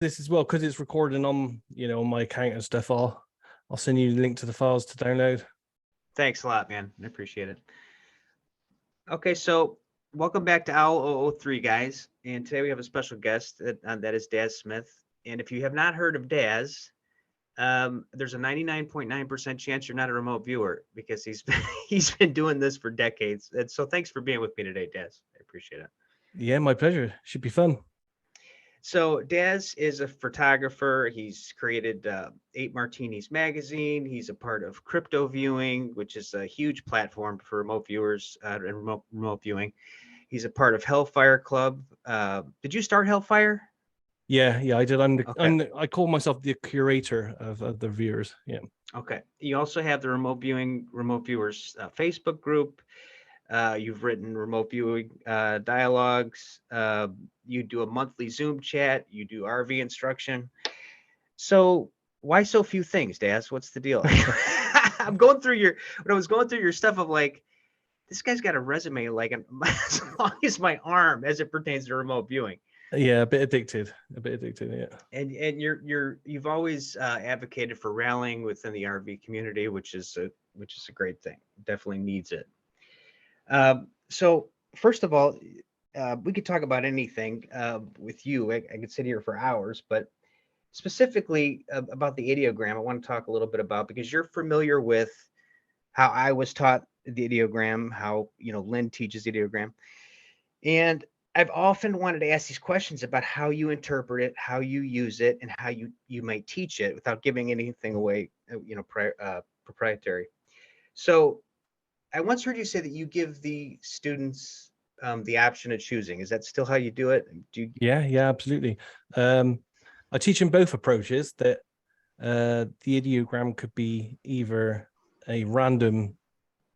this as well, because it's recording on, on my account and stuff. I'll send you the link to the files to download. Thanks a lot, man. I appreciate it. Okay, so welcome back to Owl 003, guys. And today we have a special guest that is Daz Smith. And if you have not heard of Daz, there's a 99.9% chance you're not a remote viewer, because he's been doing this for decades. And so thanks for being with me today, Daz. I appreciate it. Yeah, my pleasure. Should be fun. So Daz is a photographer. He's created 8 Martinis magazine. He's a part of Crypto Viewing, which is a huge platform for remote viewers and remote viewing. He's a part of Hellfire Club. Did you start Hellfire? Yeah, I did. I call myself the curator of the viewers. Yeah. Okay. You also have the remote viewers Facebook group. You've written remote viewing dialogues. You do a monthly Zoom chat. You do RV instruction. So why so few things, Daz? What's the deal? When I was going through your stuff, I'm like, this guy's got a resume like as long as my arm as it pertains to remote viewing. Yeah, a bit addicted. Yeah. And you've always advocated for rallying within the RV community, which is a great thing. Definitely needs it. So first of all, we could talk about anything with you. I could sit here for hours, but specifically about the ideogram, I want to talk a little bit about, because you're familiar with how I was taught the ideogram, how Lynn teaches the ideogram, and I've often wanted to ask these questions about how you interpret it, how you use it, and how you might teach it without giving anything away, proprietary. So I once heard you say that you give the students the option of choosing. Is that still how you do it? Yeah, absolutely. I teach them both approaches. That the ideogram could be either a random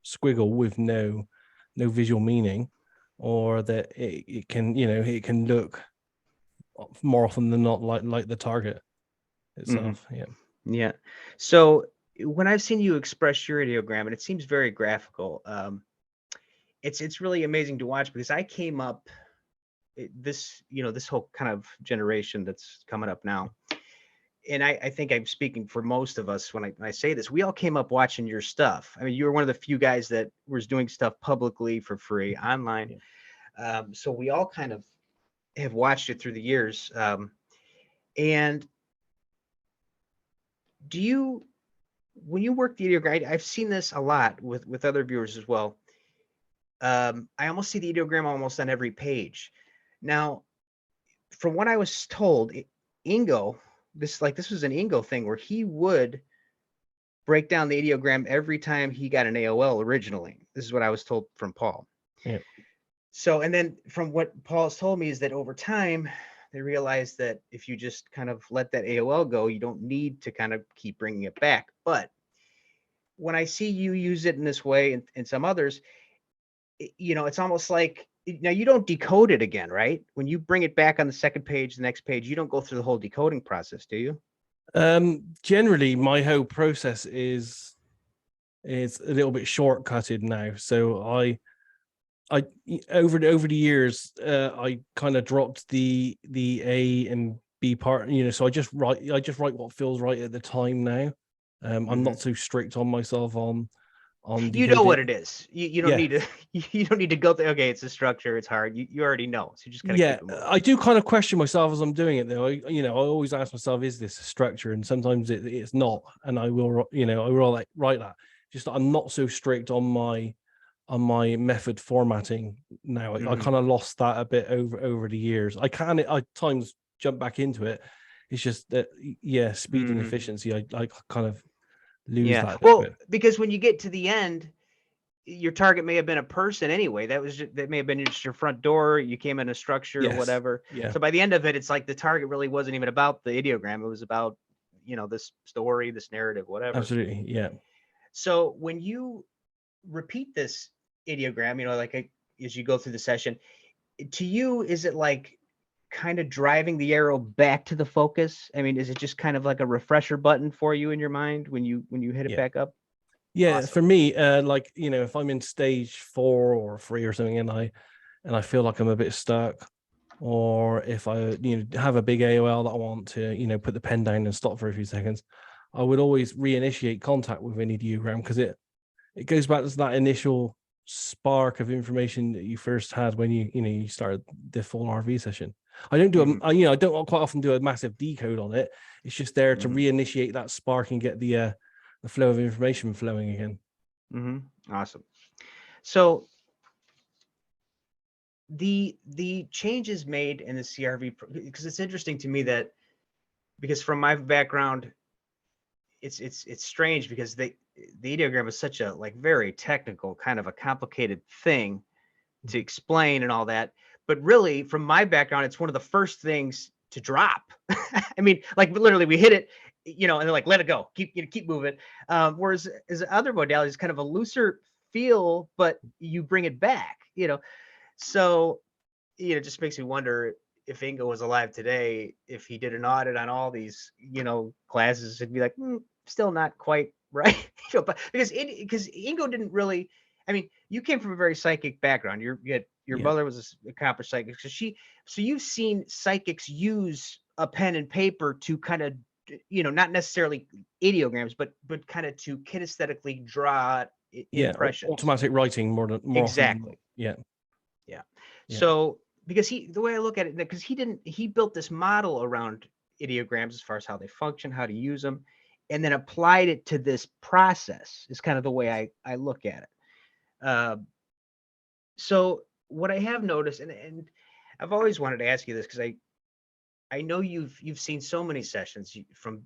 squiggle with no visual meaning, or that it can look more often than not like the target itself. Mm-hmm. Yeah. So when I've seen you express your ideogram, and it seems very graphical, it's really amazing to watch, because I came up this whole kind of generation that's coming up now, and I think I'm speaking for most of us when I say this. We all came up watching your stuff. I mean, you were one of the few guys that was doing stuff publicly for free online. Yeah. So we all kind of have watched it through the years. And when you work the ideogram, I've seen this a lot with other viewers as well. I almost see the ideogram almost on every page. Now, from what I was told, Ingo, this was an Ingo thing where he would break down the ideogram every time he got an AOL originally. This is what I was told from Paul. Yeah. So, and then from what Paul has told me is that over time, they realized that if you just kind of let that AOL go, you don't need to kind of keep bringing it back. But when I see you use it in this way and some others, it's almost like, now you don't decode it again, right? When you bring it back on the second page, the next page, you don't go through the whole decoding process, do you? Generally, my whole process is a little bit shortcutted now. So I over the years, I kind of dropped the A and B part, so I just write what feels right at the time now. I'm not so strict on myself on you know what it is. You don't need to you don't need to go through, okay, it's a structure, it's hard. You already know. So you just kind of keep it moving. I do kind of question myself as I'm doing it though. I always ask myself, is this a structure? And sometimes it's not, and I will write that. Just I'm not so strict on my method formatting now. I kind of lost that a bit over the years. I at times jump back into it. It's just that speed and efficiency. I kind of lose that. Well, because when you get to the end, your target may have been a person anyway. That may have been just your front door. You came in a structure or whatever. Yeah. So by the end of it, it's like the target really wasn't even about the ideogram. It was about, this story, this narrative, whatever. Absolutely. Yeah. So when you repeat this ideogram, as you go through the session, to you, is it like kind of driving the arrow back to the focus? I mean, is it just kind of like a refresher button for you in your mind when you hit it back up? Yeah, awesome. For me, if I'm in stage 4 or 3 or something, and I feel like I'm a bit stuck, or if I, have a big AOL that I want to, put the pen down and stop for a few seconds, I would always reinitiate contact with an ideogram, because it goes back to that initial spark of information that you first had when you started the full RV session. I don't do I don't quite often do a massive decode on it. It's just there to reinitiate that spark and get the flow of information flowing again. Awesome. So the changes made in the CRV, because it's interesting to me that, because from my background, it's strange, because the ideogram is such a very technical, kind of a complicated thing to explain and all that. But really, from my background, it's one of the first things to drop. I mean, literally, we hit it, and they're like, let it go, keep moving. Whereas as other modalities, kind of a looser feel, but you bring it back. So it just makes me wonder, if Ingo was alive today, if he did an audit on all these, classes, it'd be like, still not quite right. But because Ingo didn't really, I mean, you came from a very psychic background. Your mother was an accomplished psychic. So you've seen psychics use a pen and paper to kind of, not necessarily ideograms, but kind of to kinesthetically draw impressions. Automatic writing more exactly. often. Yeah. So because the way I look at it, because he built this model around ideograms as far as how they function, how to use them, and then applied it to this process, is kind of the way I look at it. So what I have noticed, and I've always wanted to ask you this, because I know you've seen so many sessions from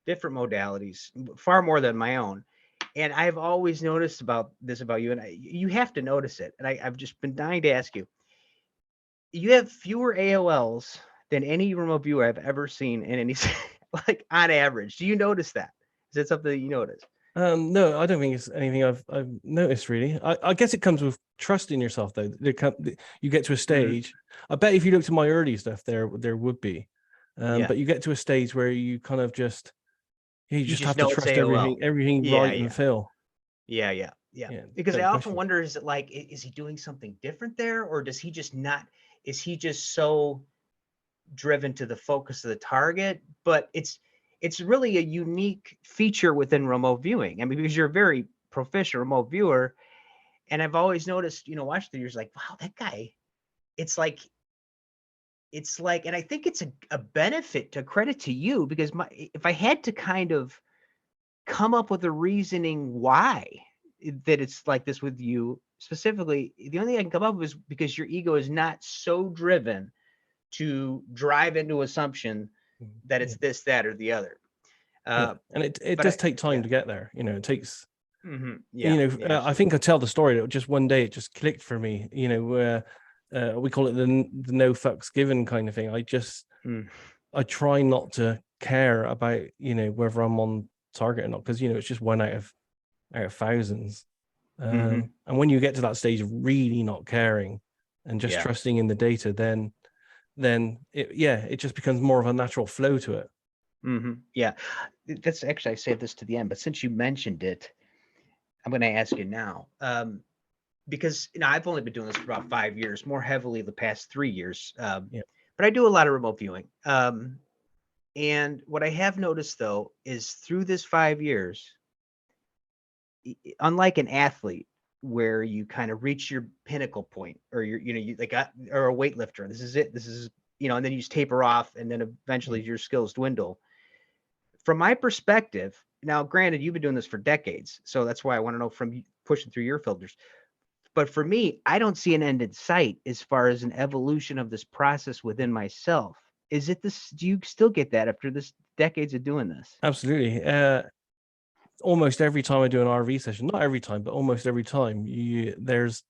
different modalities, far more than my own. And I've always noticed about you, and you have to notice it. And I've just been dying to ask you. You have fewer AOLs than any remote viewer I've ever seen in any, on average. Do you notice that? Is that something that you notice? No, I don't think it's anything I've noticed, really. I guess it comes with trust in yourself, though. You get to a stage. I bet if you looked at my early stuff, there would be. But you get to a stage where you kind of just you just have to trust everything right and fill. Yeah. Because I often wonder, is it is he doing something different there, or does he just not? Is he just so driven to the focus of the target? But it's really a unique feature within remote viewing. I mean, because you're a very proficient remote viewer, and I've always noticed, watch the years, wow, that guy. It's like, and I think it's a benefit, to credit to you, because if I had to kind of come up with a reasoning why that it's like this with you specifically, the only thing I can come up with is because your ego is not so driven to drive into assumption that it's this, that, or the other. And it does take time to get there. It takes. I think I tell the story that just one day it just clicked for me. We call it the no fucks given kind of thing. I try not to care about whether I'm on target or not, because it's just one out of thousands. And when you get to that stage of really not caring and just trusting in the data, then it just becomes more of a natural flow to it. Yeah, that's actually, I saved this to the end, but since you mentioned it, I'm going to ask you now, because I've only been doing this for about 5 years, more heavily the past 3 years, but I do a lot of remote viewing. And what I have noticed, though, is through this 5 years, unlike an athlete where you kind of reach your pinnacle point, or or a weightlifter, this is it, and then you just taper off, and then eventually your skills dwindle. From my perspective, now, granted, you've been doing this for decades, so that's why I want to know from you, pushing through your filters. But for me, I don't see an end in sight as far as an evolution of this process within myself. Is it this? Do you still get that after this decades of doing this? Absolutely. Almost every time I do an RV session, not every time, but almost every time, there's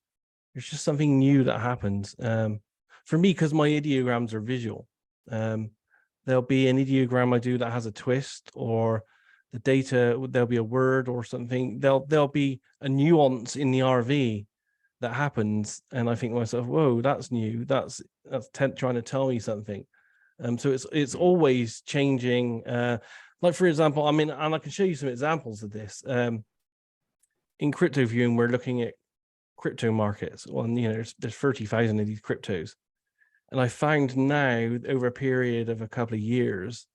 just something new that happens. For me, because my ideograms are visual, there'll be an ideogram I do that has a twist, or the data, there'll be a word or something. There'll be a nuance in the RV that happens, and I think to myself, whoa, that's new. That's trying to tell me something. So it's always changing. Like, for example, and I can show you some examples of this. In crypto viewing, we're looking at crypto markets. Well, there's 30,000 of these cryptos. And I found now over a period of a couple of years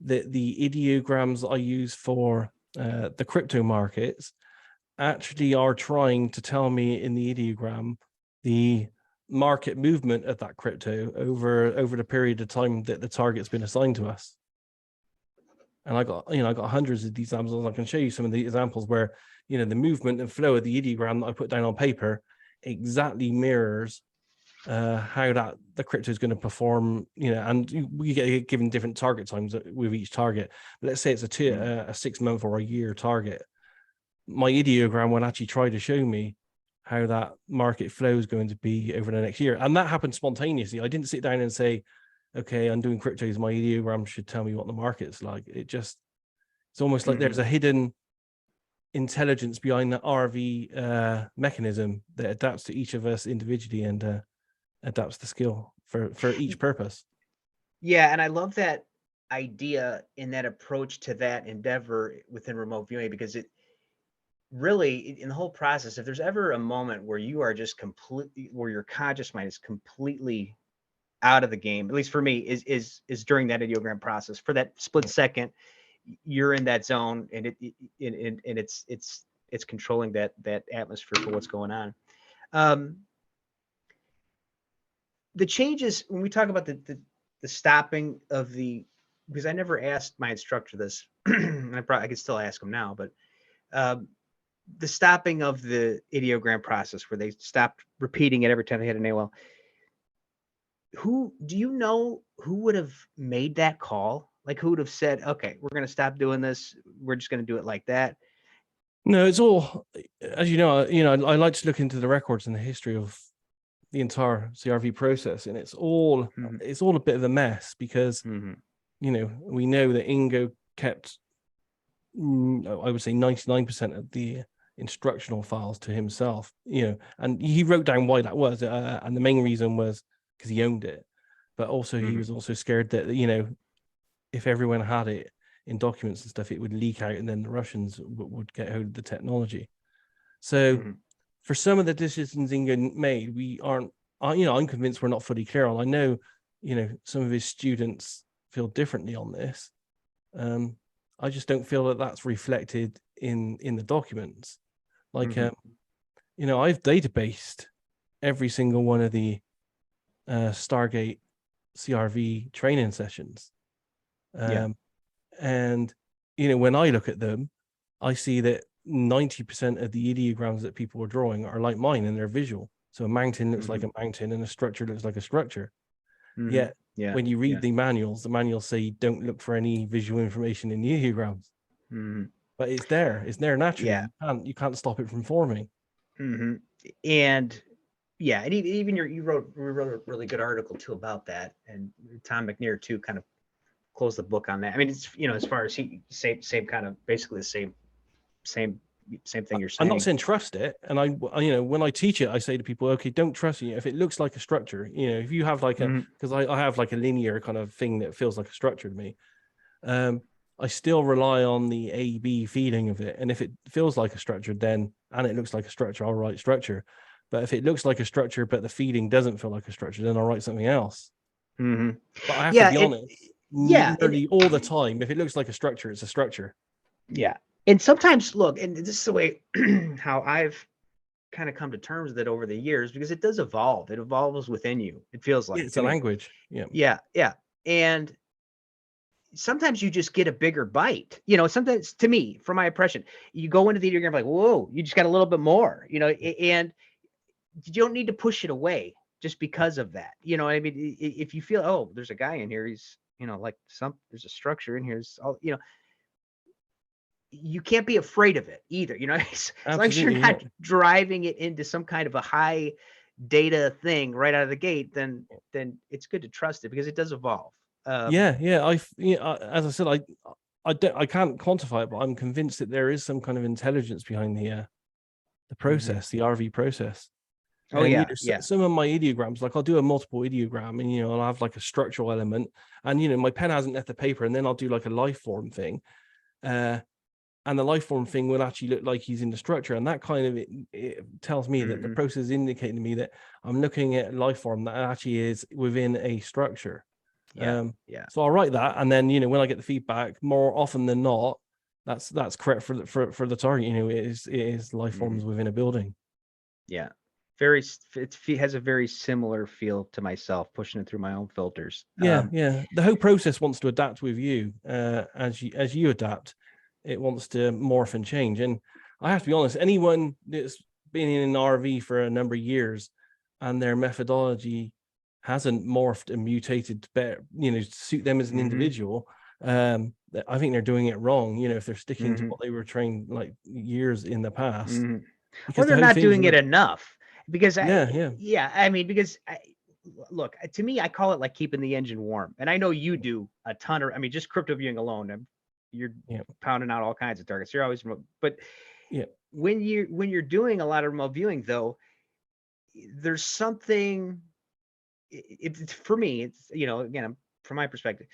that the ideograms I use for the crypto markets actually are trying to tell me in the ideogram the market movement of that crypto over the period of time that the target's been assigned to us. And I got hundreds of these examples. I can show you some of the examples where, the movement and flow of the ideogram that I put down on paper exactly mirrors how the crypto is going to perform, and we get given different target times with each target. But let's say it's a 6 month or a year target. My ideogram will actually try to show me how that market flow is going to be over the next year. And that happened spontaneously. I didn't sit down and say, okay, I'm doing cryptos, my ideogram should tell me what the market's like. It's almost like there's a hidden intelligence behind the RV mechanism that adapts to each of us individually and adapts the skill for each purpose. Yeah, and I love that idea and that approach to that endeavor within remote viewing, because it really, in the whole process, if there's ever a moment where you are just completely, where your conscious mind is completely out of the game, at least for me, is during that ideogram process. For that split second, you're in that zone, and it's controlling that atmosphere for what's going on. The changes when we talk about the stopping of the, because I never asked my instructor this, I could still ask him now, but the stopping of the ideogram process, where they stopped repeating it every time they had an AOL. Who do you know who would have made that call? Like, who would have said, okay, we're going to stop doing this, we're just going to do it like that? No, it's all, as you know, I like to look into the records and the history of the entire CRV process, and it's all a bit of a mess, because we know that Ingo kept, I would say 99% of the instructional files to himself, and he wrote down why that was, and the main reason was because he owned it, but also he was also scared that if everyone had it in documents and stuff, it would leak out, and then the Russians would get hold of the technology. So for some of the decisions Ingo made, we aren't, I'm convinced we're not fully clear on. I know, some of his students feel differently on this. I just don't feel that that's reflected in the documents. Like, I've databased every single one of the Stargate CRV training sessions. And, when I look at them, I see that 90% of the ideograms that people are drawing are like mine, and they're visual. So a mountain looks like a mountain, and a structure looks like a structure. Yet when you read the manuals say don't look for any visual information in the ideograms. But it's there naturally. You can't stop it from forming. And even you wrote a really good article too about that, and Tom McNair too kind of closed the book on that. I mean, it's as far as same kind of, basically the same thing you're saying. I'm not saying trust it, and I when I teach it, I say to people, okay, don't trust it if it looks like a structure. If you have like because I have like a linear kind of thing that feels like a structure to me. I still rely on the A-B feeling of it, and if it feels like a structure, then and it looks like a structure, I'll write structure. But if it looks like a structure, but the feeling doesn't feel like a structure, then I'll write something else. But I have to be honest. Nearly all the time, if it looks like a structure, it's a structure. Yeah. And sometimes, look, and this is the way how I've kind of come to terms with it over the years, because it does evolve. It evolves within you. It feels like it's a language. Yeah. And sometimes you just get a bigger bite. Sometimes, to me, from my impression, you go into the ideogram like, whoa, you just got a little bit more, and you don't need to push it away just because of that. I mean, if you feel, oh, there's a guy in here, he's, like there's a structure in here, it's all, you can't be afraid of it either. As long as you're not driving it into some kind of a high data thing right out of the gate, then it's good to trust it, because it does evolve. As I said, I can't quantify it, but I'm convinced that there is some kind of intelligence behind the process, the RV process. Some of my ideograms, like I'll do a multiple ideogram, and I'll have like a structural element, and my pen hasn't left the paper, and then I'll do like a life form thing, and the life form thing will actually look like he's in the structure, and that kind of it tells me that the process is indicating to me that I'm looking at a life form that actually is within a structure. Yeah. So I'll write that, and then when I get the feedback, more often than not, that's correct for the target. It is life forms within a building. Yeah, it has a very similar feel to myself, pushing it through my own filters. Yeah. The whole process wants to adapt with you. As you adapt, it wants to morph and change. And I have to be honest, anyone that's been in an RV for a number of years and their methodology hasn't morphed and mutated better, to suit them as an individual, I think they're doing it wrong. If they're sticking to what they were trained like years in the past, or they're not doing it enough. Because look, to me, I call it like keeping the engine warm. And I know you do a ton of, just crypto viewing alone, you're pounding out all kinds of targets. You're always remote. But when you're doing a lot of remote viewing, though, there's something. It's for me. It's again, from my perspective,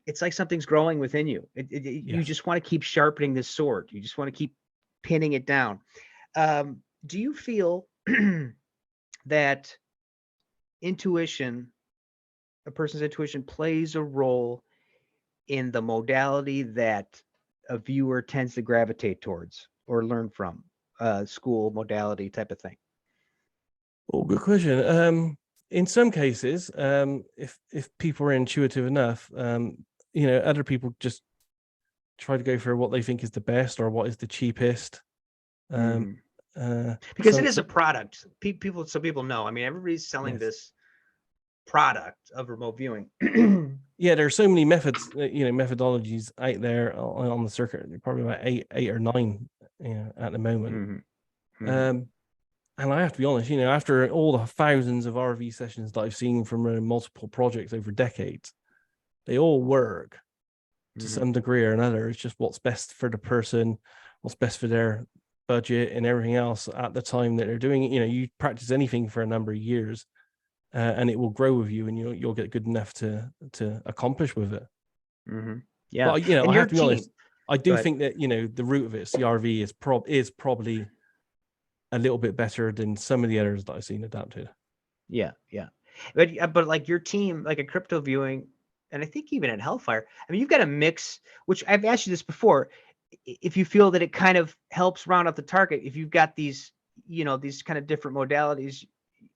it's like something's growing within you. You just want to keep sharpening this sword. You just want to keep pinning it down. Do you feel that a person's intuition plays a role in the modality that a viewer tends to gravitate towards or learn from, school modality type of thing? Oh, good question. In some cases, if people are intuitive enough, other people just try to go for what they think is the best or what is the cheapest. Because it is a product. Some people know. Everybody's selling this product of remote viewing. Yeah, there are so many methods, methodologies out there on the circuit. There are probably about eight or nine, at the moment. And I have to be honest, after all the thousands of RV sessions that I've seen from multiple projects over decades, they all work to some degree or another. It's just what's best for the person, what's best for their budget and everything else at the time that they're doing it. You practice anything for a number of years, and it will grow with you, and you'll get good enough to accomplish with it. Yeah, but I have to be honest. I do think that the root of it, CRV, is probably a little bit better than some of the others that I've seen adapted. Yeah. But like your team, like a crypto viewing, and I think even at Hellfire, you've got a mix, which I've asked you this before. If you feel that it kind of helps round up the target, if you've got these, these kind of different modalities,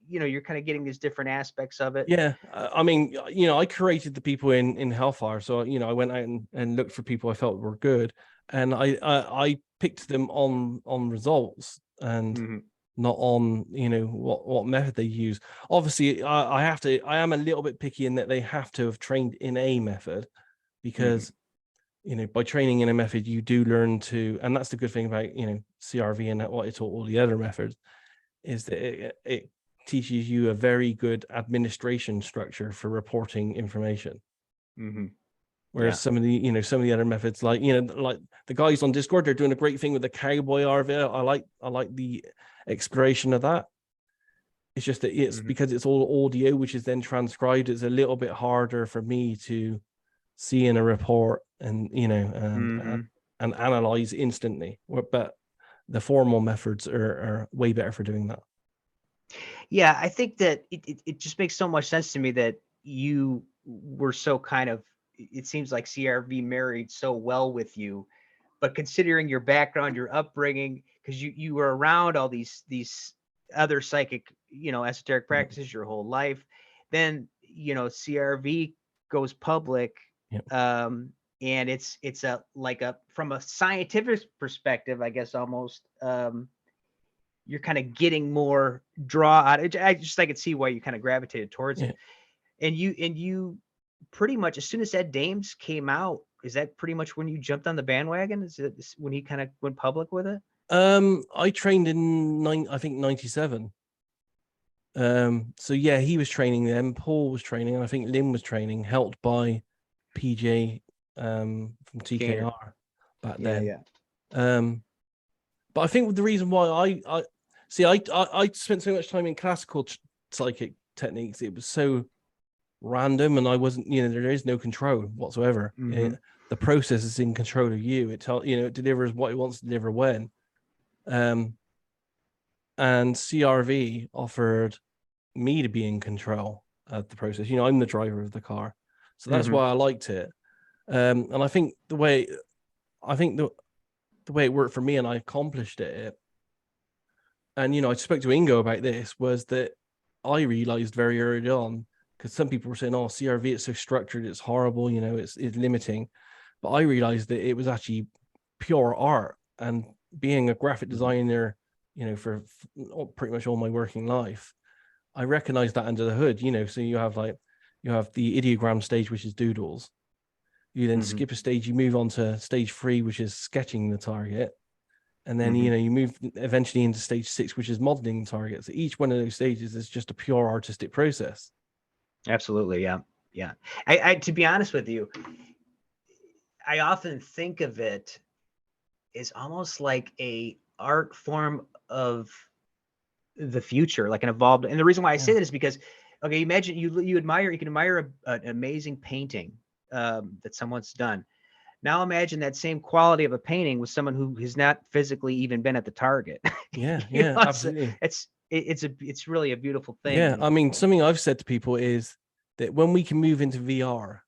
you're kind of getting these different aspects of it. Yeah. I created the people in Hellfire. So, I went out and looked for people I felt were good. And I picked them on results and not on, what method they use. Obviously, I am a little bit picky in that they have to have trained in a method, because by training in a method, you do learn to, and that's the good thing about, CRV and what it taught all the other methods, is that it teaches you a very good administration structure for reporting information. Whereas some of the other methods, like the guys on Discord, they're doing a great thing with the cowboy RV. I like the exploration of that. It's just that it's because it's all audio, which is then transcribed. It's a little bit harder for me to see in a report and and analyze instantly. But the formal methods are way better for doing that. Yeah, I think that it just makes so much sense to me that you were so kind of, it seems like CRV married so well with you, but considering your background, your upbringing, because you were around all these other psychic, esoteric practices your whole life, then CRV goes public, and it's from a scientific perspective, I guess almost, you're kind of getting more draw out. I could see why you kind of gravitated towards it. And you pretty much, as soon as Ed Dames came out, is that pretty much when you jumped on the bandwagon? Is it when he kind of went public with it? I trained in 97. So yeah, he was training them. Paul was training, and I think Lynn was training, helped by PJ from TKR back then. But I think the reason why I spent so much time in classical psychic techniques, it was so random, and I wasn't, there is no control whatsoever. the process is in control of you. It it delivers what it wants to deliver when. And CRV offered me to be in control of the process. I'm the driver of the car, so that's why I liked it. And I think the way it worked for me, and I accomplished it. And I spoke to Ingo about this, was that I realized very early on, because some people were saying, "Oh, CRV, it's so structured, it's horrible, it's limiting," but I realized that it was actually pure art. And being a graphic designer, for pretty much all my working life, I recognized that under the hood. So you have the ideogram stage, which is doodles. You then skip a stage, you move on to stage 3, which is sketching the target. And then, you move eventually into stage 6, which is modeling targets. So each one of those stages is just a pure artistic process. Absolutely. Yeah. Yeah. I to be honest with you, I often think of it as almost like a art form of the future, like an evolved. And the reason why I say that is because, okay, imagine you can admire an amazing painting that someone's done. Now imagine that same quality of a painting with someone who has not physically even been at the target. Yeah, absolutely. It's really a beautiful thing. Yeah, I mean, something I've said to people is that when we can move into VR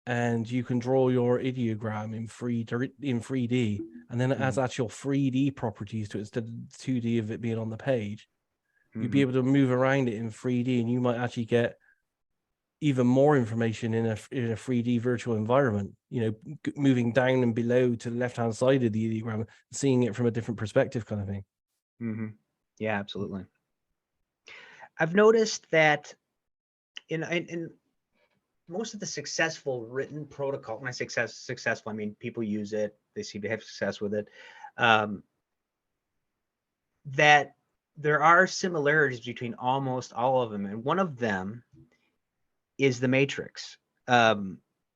and you can draw your ideogram in 3D, and then it has actual 3D properties to it instead of 2D of it being on the page, you'd be able to move around it in 3D, and you might actually get even more information in a 3D virtual environment, moving down and below to the left-hand side of the ideogram, seeing it from a different perspective kind of thing. Yeah, absolutely. I've noticed that in most of the successful written protocol, when I say successful, I mean people use it, they seem to have success with it, that there are similarities between almost all of them. And one of them is the matrix,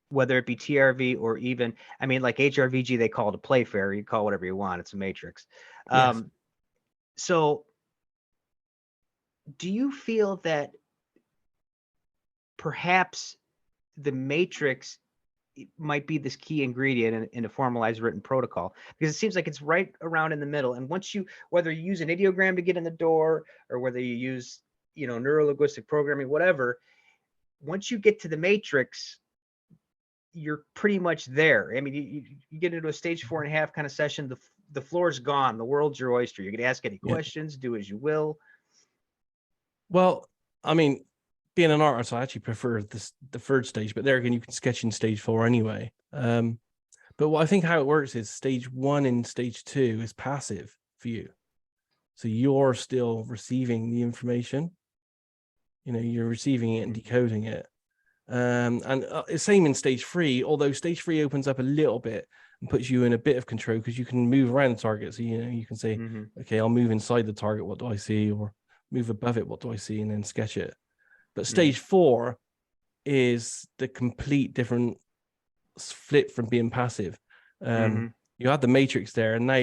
whether it be TRV or even, I mean, like HRVG, they call it a Playfair. You call it whatever you want. It's a matrix. Yes. So do you feel that perhaps the matrix might be this key ingredient in a formalized written protocol? Because it seems like it's right around in the middle. And once whether you use an ideogram to get in the door, or whether you use, neuro-linguistic programming, whatever, once you get to the matrix, you're pretty much there. I mean, you get into a stage 4.5 kind of session, the floor's gone, the world's your oyster. You can ask any questions, do as you will. Well, I mean, being an artist, I actually prefer the third stage, but there again, you can sketch in stage 4 anyway. But what I think how it works is stage 1 and stage 2 is passive for you. So you're still receiving the information. You're receiving it and decoding it. And same in stage 3, although stage 3 opens up a little bit and puts you in a bit of control, because you can move around the target. So, you can say, okay, I'll move inside the target. What do I see? Or move above it. What do I see? And then sketch it. But stage 4 is the complete different flip from being passive. You had the matrix there, and now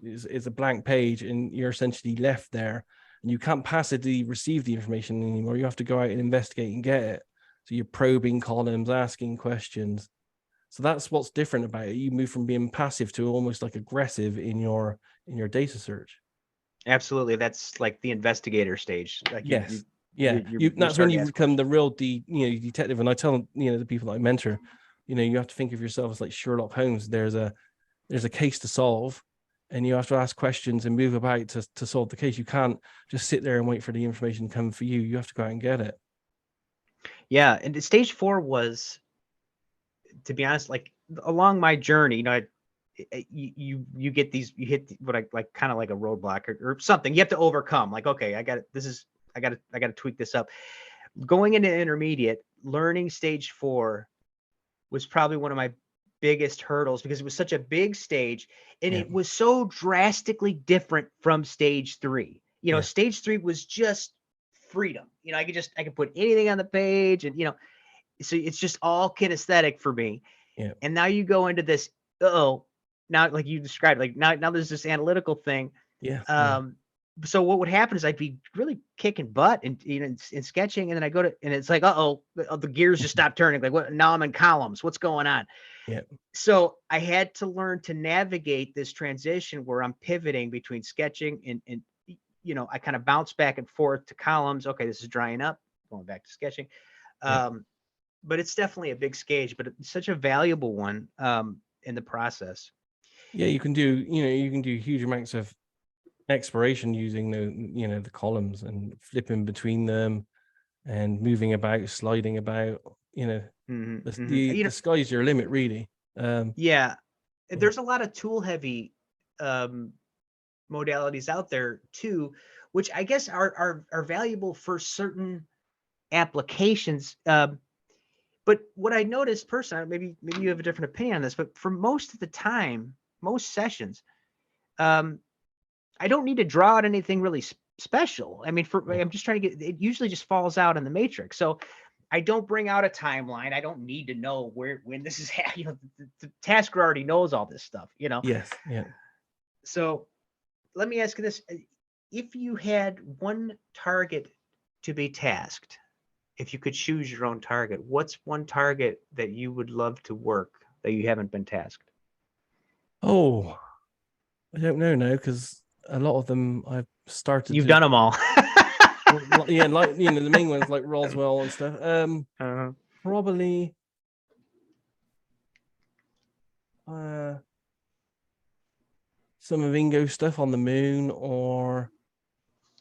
it's a blank page, and you're essentially left there, and you can't passively receive the information anymore. You have to go out and investigate and get it. So you're probing columns, asking questions. So that's what's different about it. You move from being passive to almost like aggressive in your data search. Absolutely, that's like the investigator stage. Like yes. That's when you become the real detective. And I tell the people that I mentor, you have to think of yourself as like Sherlock Holmes. There's a case to solve, and you have to ask questions and move about to solve the case. You can't just sit there and wait for the information to come for you. You have to go out and get it. Yeah, and stage 4 was, to be honest, like along my journey, you get these, you hit what I like, kind of like a roadblock or something you have to overcome. Like, okay, I got to tweak this up. Going into intermediate, learning stage 4 was probably one of my biggest hurdles, because it was such a big stage, and it was so drastically different from stage 3. Stage 3 was just freedom. I could put anything on the page, and so it's just all kinesthetic for me. And now you go into this, now like you described, like now there's this analytical thing. so what would happen is I'd be really kicking butt and in sketching, and then I go to, and it's like, the gears just stopped turning. Like, what? Now I'm in columns. What's going on? Yeah. So I had to learn to navigate this transition where I'm pivoting between sketching and I kind of bounce back and forth to columns. Okay, this is drying up, going back to sketching. Yeah. But it's definitely a big stage, but it's such a valuable one in the process. Yeah, you can do huge amounts of exploration using the columns and flipping between them and moving about, sliding about. The sky's your limit, really. Yeah, there's a lot of tool heavy modalities out there too, which I guess are valuable for certain applications. But what I noticed personally, maybe you have a different opinion on this, but for most of the time, most sessions, I don't need to draw out anything really special. I mean, I'm just trying to get, it usually just falls out in the matrix. So I don't bring out a timeline. I don't need to know when this is happening. The tasker already knows all this stuff, Yes. Yeah. So let me ask you this. If you had one target to be tasked, if you could choose your own target, what's one target that you would love to work that you haven't been tasked? Oh, I don't know now, because a lot of them I've started. You've done them all. Yeah, like the main ones like Roswell and stuff. Probably some of Ingo stuff on the moon, or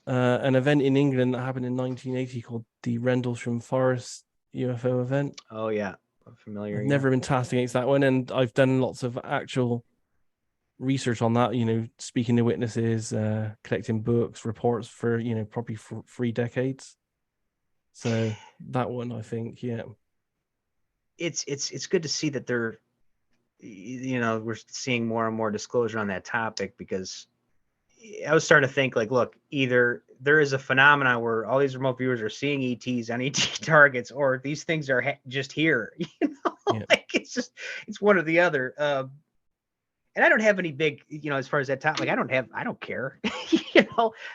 an event in England that happened in 1980 called the Rendlesham Forest UFO event. Oh yeah, I'm familiar. I've never been tasked against that one, and I've done lots of actual research on that, speaking to witnesses, collecting books, reports for probably for 3 decades. So that one, I think, yeah. It's good to see that we're seeing more and more disclosure on that topic, because I was starting to think, like, look, either there is a phenomenon where all these remote viewers are seeing ETs on ET targets, or these things are just here. Yeah. Like it's one or the other. And I don't have any big, as far as that topic, I don't care,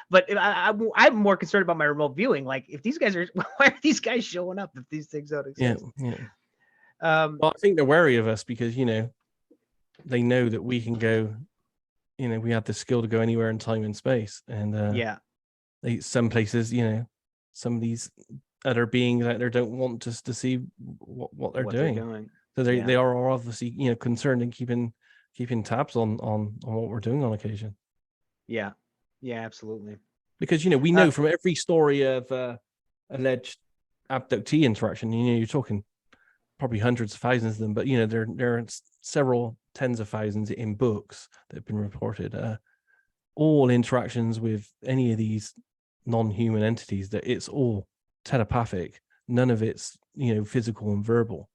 but I'm more concerned about my remote viewing. Like, if these guys why are these guys showing up if these things don't exist? Yeah. Well, I think they're wary of us because, they know that we can go, we have the skill to go anywhere in time and space. And some places, some of these other beings out there don't want us to see what they're doing. So they are obviously, concerned and keeping tabs on what we're doing on occasion. Yeah, absolutely. Because we know from every story of alleged abductee interaction, you're talking probably hundreds of thousands of them, but there are several tens of thousands in books that have been reported. All interactions with any of these non-human entities, that it's all telepathic. None of it's physical and verbal.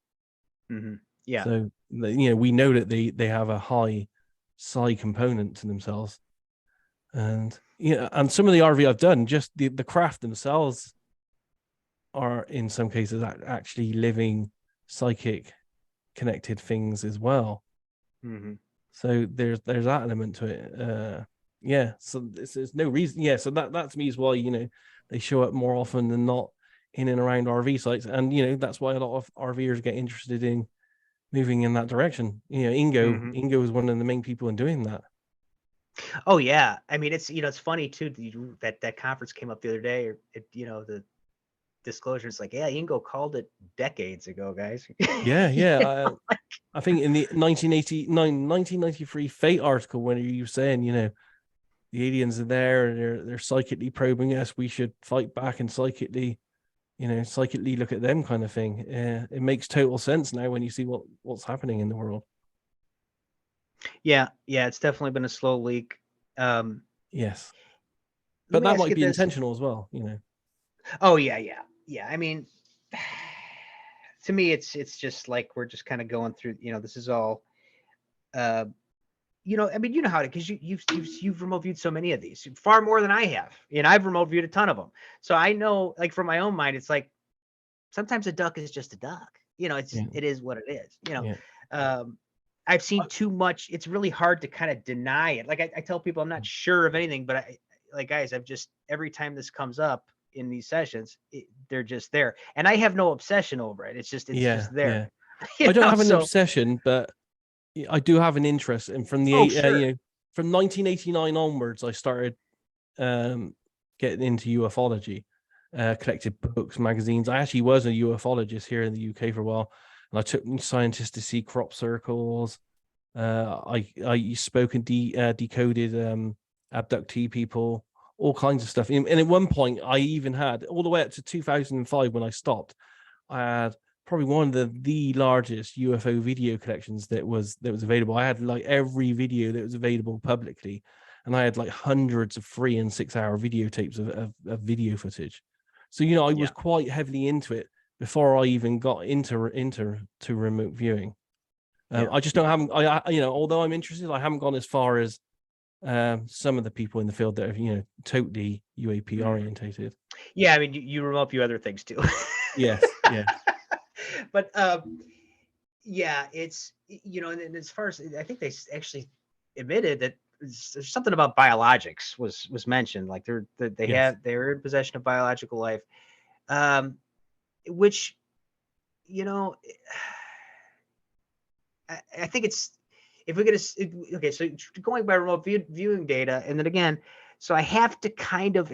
Mm-hmm. Yeah. So we know that they have a high psi component to themselves, and and some of the RV I've done, just the craft themselves are in some cases actually living psychic connected things as well. Mm-hmm. So there's that element to it. So there's no reason. So that to me is why they show up more often than not in and around RV sites, and that's why a lot of RVers get interested in moving in that direction. Ingo is one of the main people in doing that. Oh yeah, I mean, it's it's funny too that conference came up the other day. The disclosure is like, yeah, Ingo called it decades ago, guys. Yeah. I think in the 1993 Fate article, when you were saying, the aliens are there and they're psychically probing us, we should fight back and psychically look at them, kind of thing. It makes total sense now when you see what's happening in the world. Yeah, it's definitely been a slow leak. Yes, but that might be intentional as well. Oh yeah. I mean, to me, it's just like we're just kind of going through. This is all. I mean, you know how to, because you've remote viewed so many of these, far more than I have. I've remote viewed a ton of them, so I know. Like, from my own mind, it's like sometimes a duck is just a duck. It is what it is. I've seen too much. It's really hard to kind of deny it. Like, I tell people I'm not sure of anything, but like, guys, I've just, every time this comes up in these sessions, they're just there, and I have no obsession over it. It's Yeah, just there. yeah. I don't have an So, obsession, but I do have an interest. And from oh, sure. from 1989 onwards, I started getting into ufology, collected books, magazines. I actually was a ufologist here in the UK for a while, and I took scientists to see crop circles. I spoke and decoded abductee people, all kinds of stuff. And at one point, I even had, all the way up to 2005 when I stopped, I had probably one of the largest UFO video collections that was available. I had like every video that was available publicly, and I had like hundreds of 3 and 6 hour videotapes of video footage. So I was quite heavily into it before I even got into remote viewing. I just haven't. Although I'm interested, I haven't gone as far as some of the people in the field that are totally UAP orientated. Yeah, I mean, you remote view other things too. Yes, yeah, But yeah, it's, and as far as, I think they actually admitted that there's something about biologics was mentioned, like yes, they're in possession of biological life, which, you know, I think it's, if we're gonna, okay, so going by remote viewing data, and then again, so I have to kind of,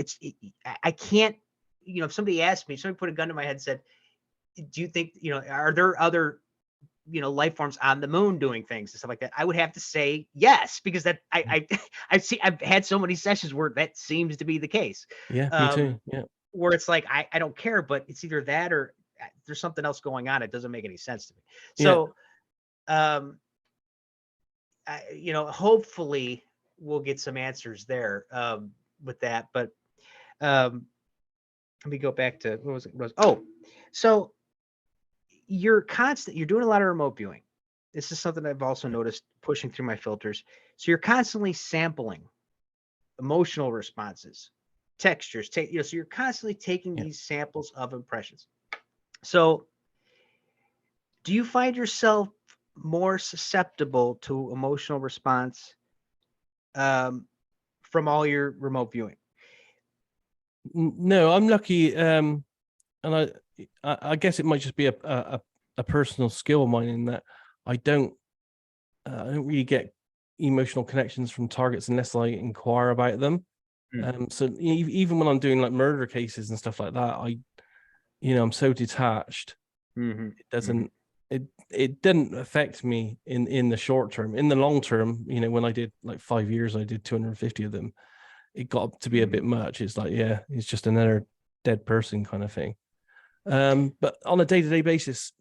I can't, if somebody asked me, somebody put a gun to my head and said, do you think, are there other, life forms on the moon doing things and stuff like that? I would have to say yes, because that I've had so many sessions where that seems to be the case. yeah, me too. Yeah, Where it's like, I don't care, but it's either that or there's something else going on. It doesn't make any sense to me. yeah. So, hopefully we'll get some answers there with that. But let me go back to, what was it? Oh, so you're doing a lot of remote viewing. This is something I've also noticed pushing through my filters. So you're constantly sampling emotional responses, textures, so you're constantly taking Yeah. these samples of impressions. So do you find yourself more susceptible to emotional response from all your remote viewing? No, I'm lucky, and I guess it might just be a personal skill of mine in that I don't really get emotional connections from targets unless I inquire about them. So even when I'm doing like murder cases and stuff like that, I'm so detached. It doesn't it didn't affect me in the short term. In the long term, when I did like 5 years, I did 250 of them. It got to be a bit much. It's like, yeah, it's just another dead person kind of thing. But on a day-to-day basis,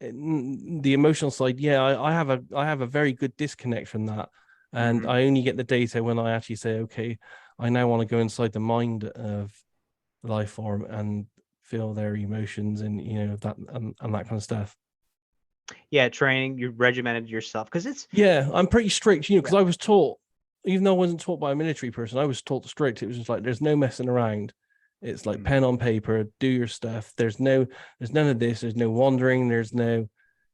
the emotional side, yeah, I have a very good disconnect from that, and I only get the data when I actually say, okay, I now want to go inside the mind of life form and feel their emotions and that and that kind of stuff. Yeah, training, you regimented yourself, because it's, Yeah, I'm pretty strict, because I was taught, even though I wasn't taught by a military person, I was taught strict. It was just like, there's no messing around. It's like pen on paper, do your stuff. There's none of this. There's no wandering. There's no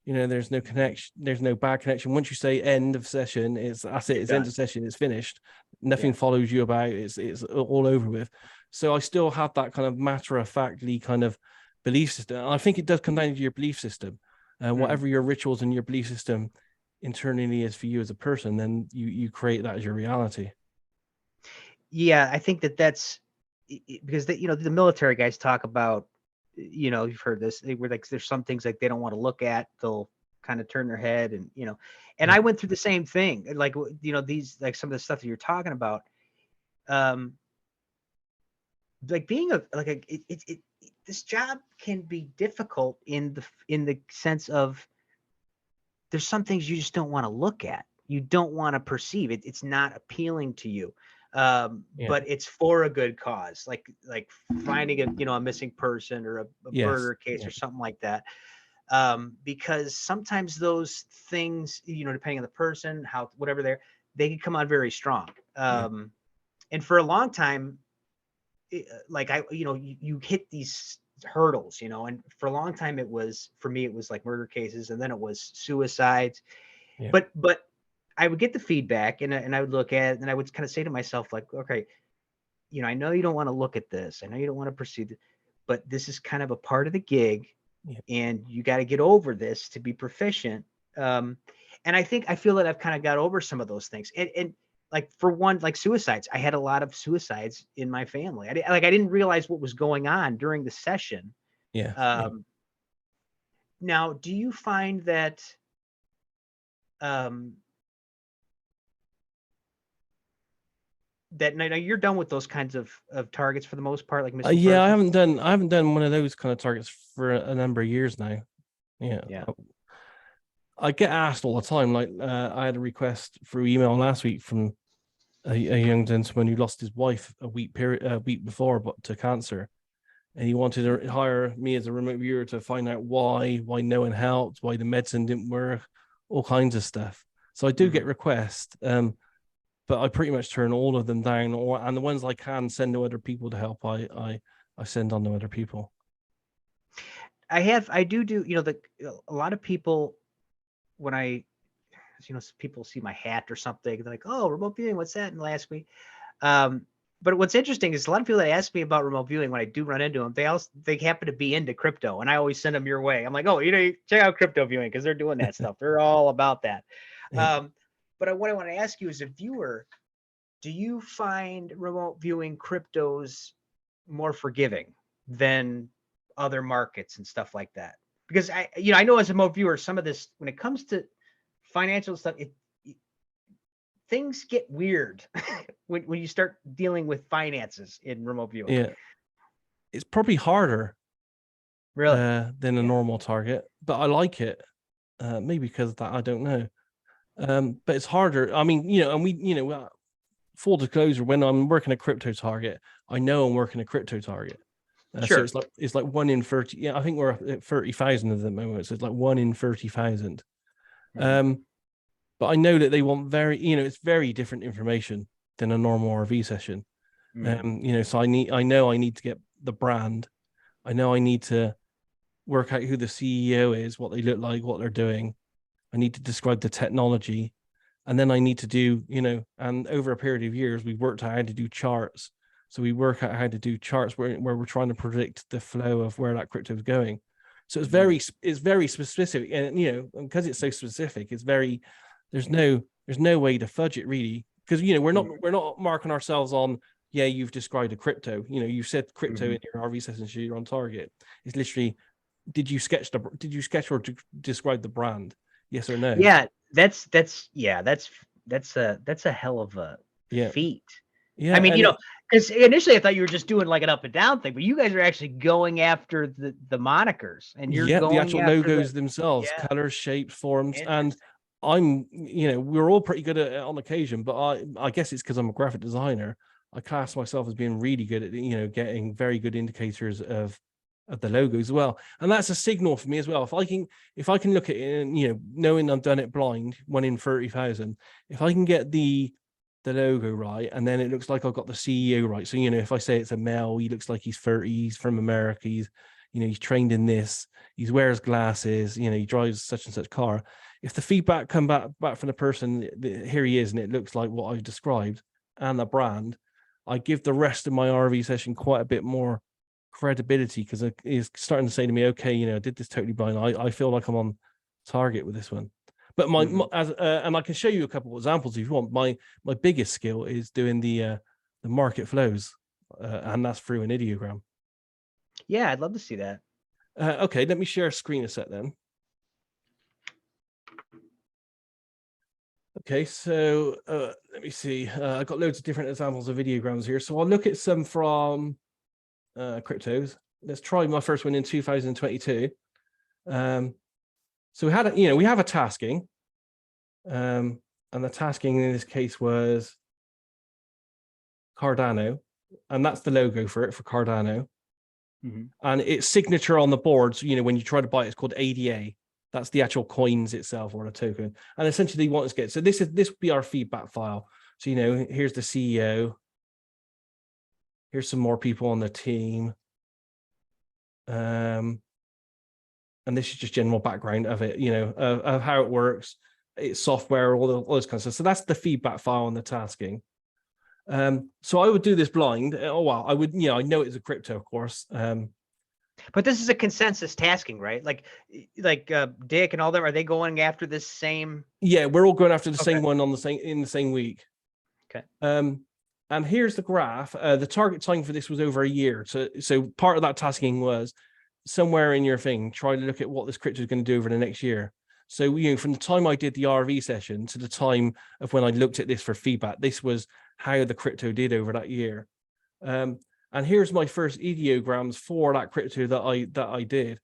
connection. There's no bad connection. Once you say end of session, that's it. It's end of session. It's finished. Nothing follows you about. It's all over with. So I still have that kind of matter of factly kind of belief system. And I think it does come down to your belief system. Whatever your rituals and your belief system internally is for you as a person, then you create that as your reality. Yeah, I think that's because the military guys talk about, you've heard this, where like there's some things like they don't want to look at, they'll kind of turn their head, and I went through the same thing, like these, like some of the stuff that you're talking about, like being this job can be difficult in the sense of there's some things you just don't want to look at, you don't want to perceive it, it's not appealing to you. But it's for a good cause, like finding a missing person or a murder case or something like that. Because sometimes those things, depending on the person, how, whatever they can come out very strong. And for a long time, like you hit these hurdles, and for a long time for me it was like murder cases, and then it was suicides. But I would get the feedback, and I would look at it, and I would kind of say to myself, like, okay, I know you don't want to look at this. I know you don't want to pursue this, but this is kind of a part of the gig, and you got to get over this to be proficient. And I feel that I've kind of got over some of those things. And like, for one, like suicides, I had a lot of suicides in my family. I didn't realize what was going on during the session. Now, do you find that that now you're done with those kinds of targets for the most part, like missing Yeah, I persons? haven't done one of those kind of targets for a number of years now. Yeah. I get asked all the time. Like, I had a request through email last week from a young gentleman who lost his wife a week before, but to cancer, and he wanted to hire me as a remote viewer to find out why no one helped, why the medicine didn't work, all kinds of stuff. So I do get requests, but I pretty much turn all of them down, and the ones I can send to other people to help, I send on to other people. I do, a lot of people, when people see my hat or something, they're like, "Oh, remote viewing, what's that?" And they'll ask me. But what's interesting is a lot of people that ask me about remote viewing, when I do run into them, they happen to be into crypto, and I always send them your way. I'm like, "Oh, check out crypto viewing, because they're doing that stuff. They're all about that." But what I want to ask you as a viewer, do you find remote viewing cryptos more forgiving than other markets and stuff like that? Because I know as a remote viewer, some of this, when it comes to financial stuff, things get weird when you start dealing with finances in remote viewing. Yeah, it's probably harder, really, than a normal target, but I like it. Maybe because of that, I don't know. But it's harder. I mean, and we, full disclosure, when I'm working a crypto target, I know I'm working a crypto target. sure. So it's like 1 in 30. Yeah, I think we're at 30,000 at the moment. So it's like 1 in 30,000. But I know that they want it's very different information than a normal RV session. So I know I need to get the brand. I know I need to work out who the CEO is, what they look like, what they're doing. I need to describe the technology. And then I need to do, and over a period of years, we've worked out how to do charts. So we work out how to do charts where we're trying to predict the flow of where that crypto is going. So it's very specific. And, because it's so specific, there's no way to fudge it really. Because, we're not marking ourselves on, you've described a crypto, you've said crypto in your RV session, so you're on target. It's literally, did you sketch or describe the brand? Yes or no? Yeah, that's a hell of a feat. Yeah, I mean, because initially I thought you were just doing like an up and down thing, but you guys are actually going after the monikers, and you're going the actual after logos themselves, colors, shapes, forms, and we're all pretty good at it on occasion, but I guess it's because I'm a graphic designer. I class myself as being really good at getting very good indicators of the logo as well, and that's a signal for me as well. If I can look at it and knowing I've done it blind, 1 in 30,000, if I can get the logo right, and then it looks like I've got the CEO right. So if I say it's a male, he looks like he's 30, he's from America, he's trained in this, he wears glasses, he drives such and such car. If the feedback come back from the person, here he is, and it looks like what I've described and the brand, I give the rest of my RV session quite a bit more credibility, because it's starting to say to me, okay, I did this totally blind. I feel like I'm on target with this one. But and I can show you a couple of examples if you want. My biggest skill is doing the market flows, and that's through an ideogram. Yeah, I'd love to see that. Okay, let me share a screen a sec then. Okay, so let me see. I've got loads of different examples of ideograms here. So I'll look at some from cryptos. Let's try my first one in 2022. So we had we have a tasking, and the tasking in this case was Cardano, and that's the logo for Cardano. And its signature on the board, so when you try to buy it, it's called ADA. That's the actual coins itself, or a token. And essentially, what it's get. So this would be our feedback file. So here's the CEO. Here's some more people on the team. And this is just general background of it, of how it works, its software, all those kinds of stuff. So that's the feedback file and the tasking. So I would do this blind. Oh, well, I would, I know it's a crypto, of course. But this is a consensus tasking, right? Like Dick and all them, are they going after this same? Yeah, we're all going after the Okay. same one in the same week. Okay. And here's the graph. The target time for this was over a year. So part of that tasking was somewhere in your thing, try to look at what this crypto is going to do over the next year. So, from the time I did the RV session to the time of when I looked at this for feedback, this was how the crypto did over that year. And here's my first ideograms for that crypto that I did.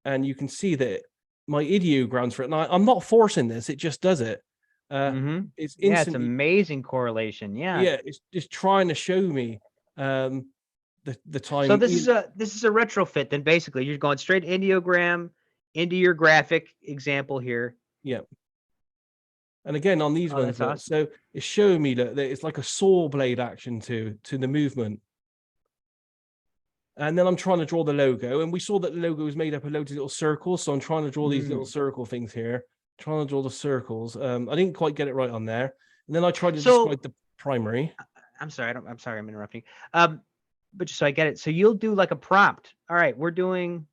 And you can see that my ideograms for it. Now, I'm not forcing this, it just does it. It's instantly, yeah, it's amazing correlation. yeah, it's just trying to show me the time. So this is a retrofit. Then basically, you're going straight ideogram into your graphic example here. Yeah. And again, on these ones, awesome. So it's showing me that it's like a saw blade action to the movement. And then I'm trying to draw the logo, and we saw that the logo was made up of loads of little circles. So I'm trying to draw these little circle things here, trying to draw the circles. I didn't quite get it right on there. And then I tried to describe the primary. I'm sorry, I'm interrupting. But just so I get it, so you'll do like a prompt. All right, we're looking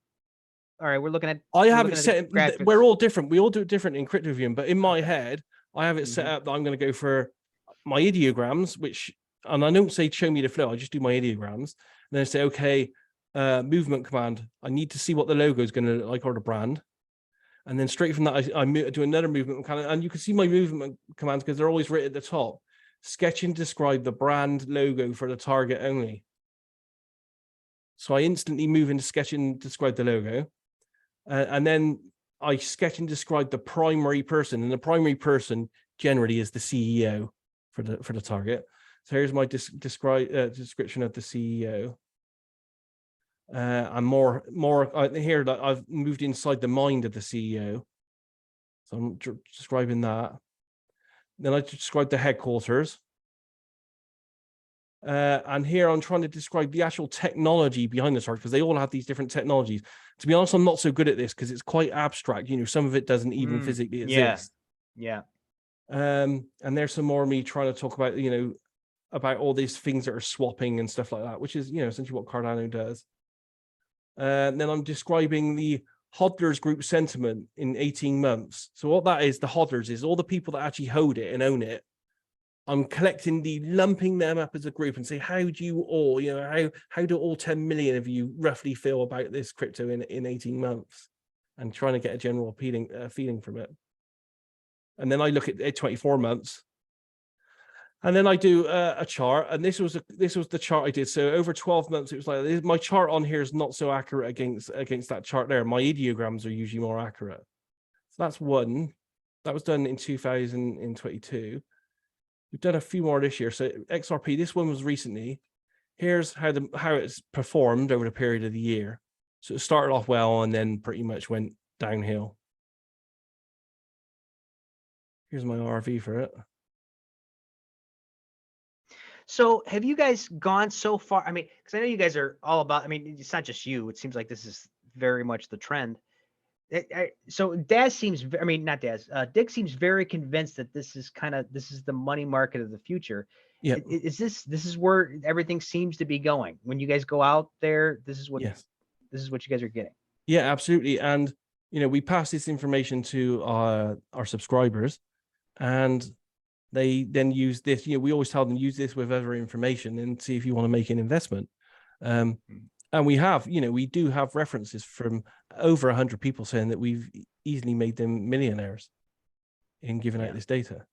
at. I have it set. We're all different. We all do it different in CryptoView, but in my head, I have it set up that I'm going to go for my ideograms, and I don't say show me the flow. I just do my ideograms, and then I say, okay, movement command. I need to see what the logo is going to look like, or the brand, and then straight from that, I do another movement command, and you can see my movement commands because they're always right at the top. Sketch and describe the brand logo for the target only. So I instantly move into sketch and describe the logo. And then I sketch and describe the primary person, and the primary person generally is the CEO for the target. So here's my description of the CEO. And more here that I've moved inside the mind of the CEO. So I'm describing that. Then I describe the headquarters. And here I'm trying to describe the actual technology behind the target, because they all have these different technologies. To be honest, I'm not so good at this because it's quite abstract. Some of it doesn't even physically exist. Yeah. And there's some more of me trying to talk about, about all these things that are swapping and stuff like that, which is, essentially what Cardano does. And then I'm describing the hodlers group sentiment in 18 months. So what that is, the hodlers is all the people that actually hold it and own it. I'm lumping them up as a group and say, how do you all, how do all 10 million of you roughly feel about this crypto in 18 months, and trying to get a general feeling from it. And then I look at 24 months, and then I do a chart, and this was the chart I did. So over 12 months, it was like, my chart on here is not so accurate against that chart there. My ideograms are usually more accurate. So that's one. That was done in 2022. We've done a few more this year. So XRP, this one was recently. Here's how it's performed over the period of the year. So it started off well and then pretty much went downhill. Here's my RV for it. So have you guys gone so far? I mean, because I know you guys are all about, it's not just you. It seems like this is very much the trend. So Daz seems, not Daz, Dick seems very convinced that this is the money market of the future. Yeah. This is where everything seems to be going. When you guys go out there, this is what you guys are getting. Yeah, absolutely. And, we pass this information to our subscribers, and they then use this, we always tell them use this with other information and see if you want to make an investment. And we have, we do have references from over 100 people saying that we've easily made them millionaires in giving out this data.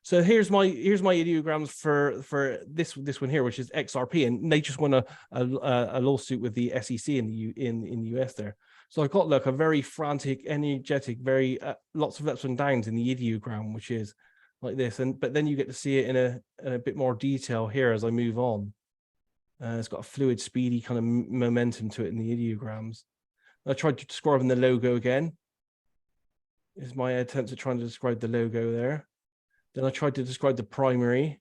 So here's my ideograms for this one here, which is XRP, and they just won a lawsuit with the SEC in the US there. So I've got a very frantic, energetic, very lots of ups and downs in the ideogram, which is like this, but then you get to see it in a bit more detail here as I move on. It's got a fluid, speedy kind of momentum to it in the ideograms. I tried to describe the logo again. Is my attempt at trying to describe the logo there. Then I tried to describe the primary.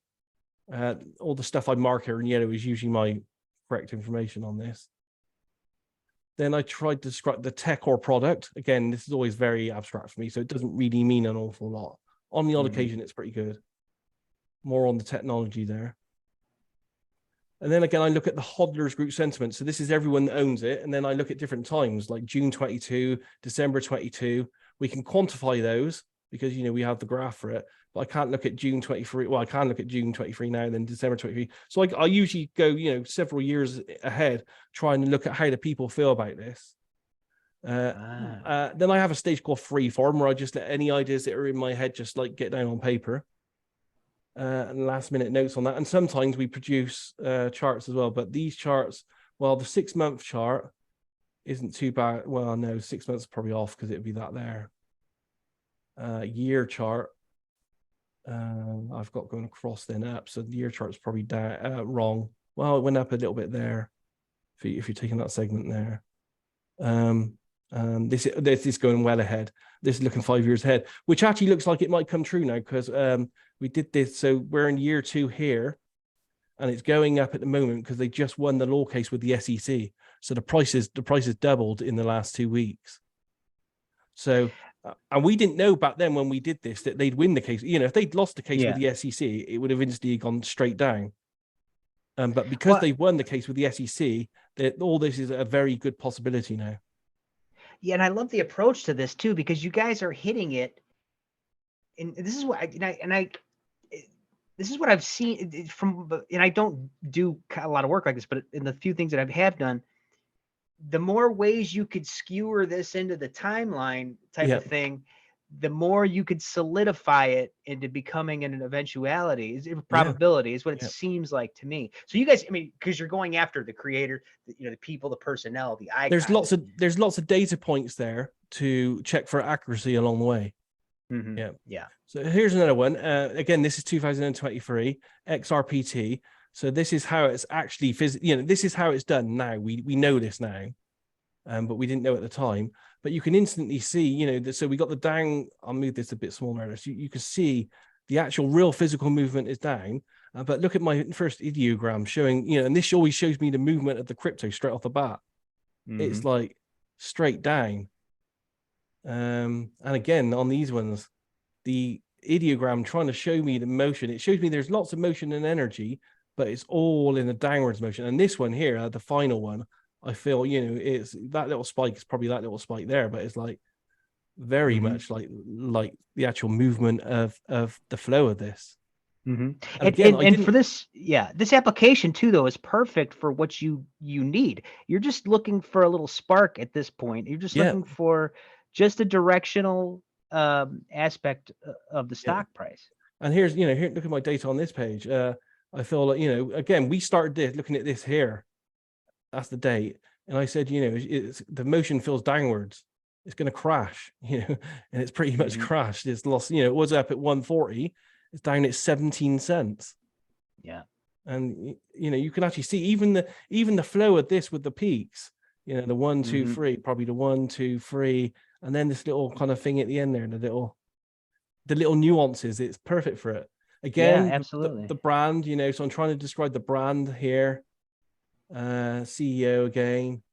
All the stuff I mark here in yellow is usually my correct information on this. Then I tried to describe the tech or product. Again, this is always very abstract for me, so it doesn't really mean an awful lot. On the odd occasion, it's pretty good. More on the technology there. And then again, I look at the hodlers group sentiment. So this is everyone that owns it. And then I look at different times, like June 22, December 22. We can quantify those because, we have the graph for it. But I can't look at June 23. Well, I can look at June 23 now and then December 23. So I usually go, several years ahead, trying to look at how the people feel about this. Then I have a stage called freeform, where I just let any ideas that are in my head just like get down on paper. And last minute notes on that. And sometimes we produce charts as well. But these charts, well, the 6-month chart isn't too bad. Well, no, 6 months is probably off because it'd be that there. Year chart, I've got going across then up. So the year chart's probably down, wrong. Well, it went up a little bit there if you're taking that segment there. This is going well ahead. This is looking 5 years ahead, which actually looks like it might come true now because we did this. So we're in year 2 here, and it's going up at the moment because they just won the law case with the SEC. So the prices doubled in the last 2 weeks. So, and we didn't know back then when we did this that they'd win the case. If they'd lost the case with the SEC, it would have instantly gone straight down. But because they've won the case with the SEC, that all this is a very good possibility now. Yeah, and I love the approach to this too, because you guys are hitting it. And this is what this is what I've seen from, and I don't do a lot of work like this, but in the few things that I have done, the more ways you could skewer this into the timeline type of thing, the more you could solidify it into becoming an eventuality, probability is what it seems like to me. So you guys, because you're going after the creator, the people, the personnel, the icon. There's lots of data points there to check for accuracy along the way. Mm-hmm. Yeah. So here's another one. Again, this is 2023 XRPT. So this is how it's actually this is how it's done now. We know this now, but we didn't know at the time. But you can instantly see, so we got the down. I'll move this a bit smaller. So you can see the actual real physical movement is down. But look at my first ideogram showing, and this always shows me the movement of the crypto straight off the bat. Mm-hmm. It's like straight down. And again, on these ones, the ideogram trying to show me the motion, it shows me there's lots of motion and energy, but it's all in a downwards motion. And this one here, the final one, I feel, it's that little spike is probably that little spike there, but it's like very much like the actual movement of the flow of this. Mm-hmm. And again, and for this, this application too, though, is perfect for what you need. You're just looking for a little spark at this point. You're just looking for just a directional aspect of the stock price. And here's, here, look at my data on this page. I feel like, again, we started looking at this here. That's the date. And I said, the motion feels downwards. It's going to crash, and it's pretty much crashed. It's lost, it was up at 140. It's down at 17 cents. Yeah. And, you can actually see even the flow of this with the peaks, the 1, 2, 3, probably the 1, 2, 3. And then this little kind of thing at the end there, the little nuances. It's perfect for it. Again, absolutely. The brand, so I'm trying to describe the brand here. CEO again.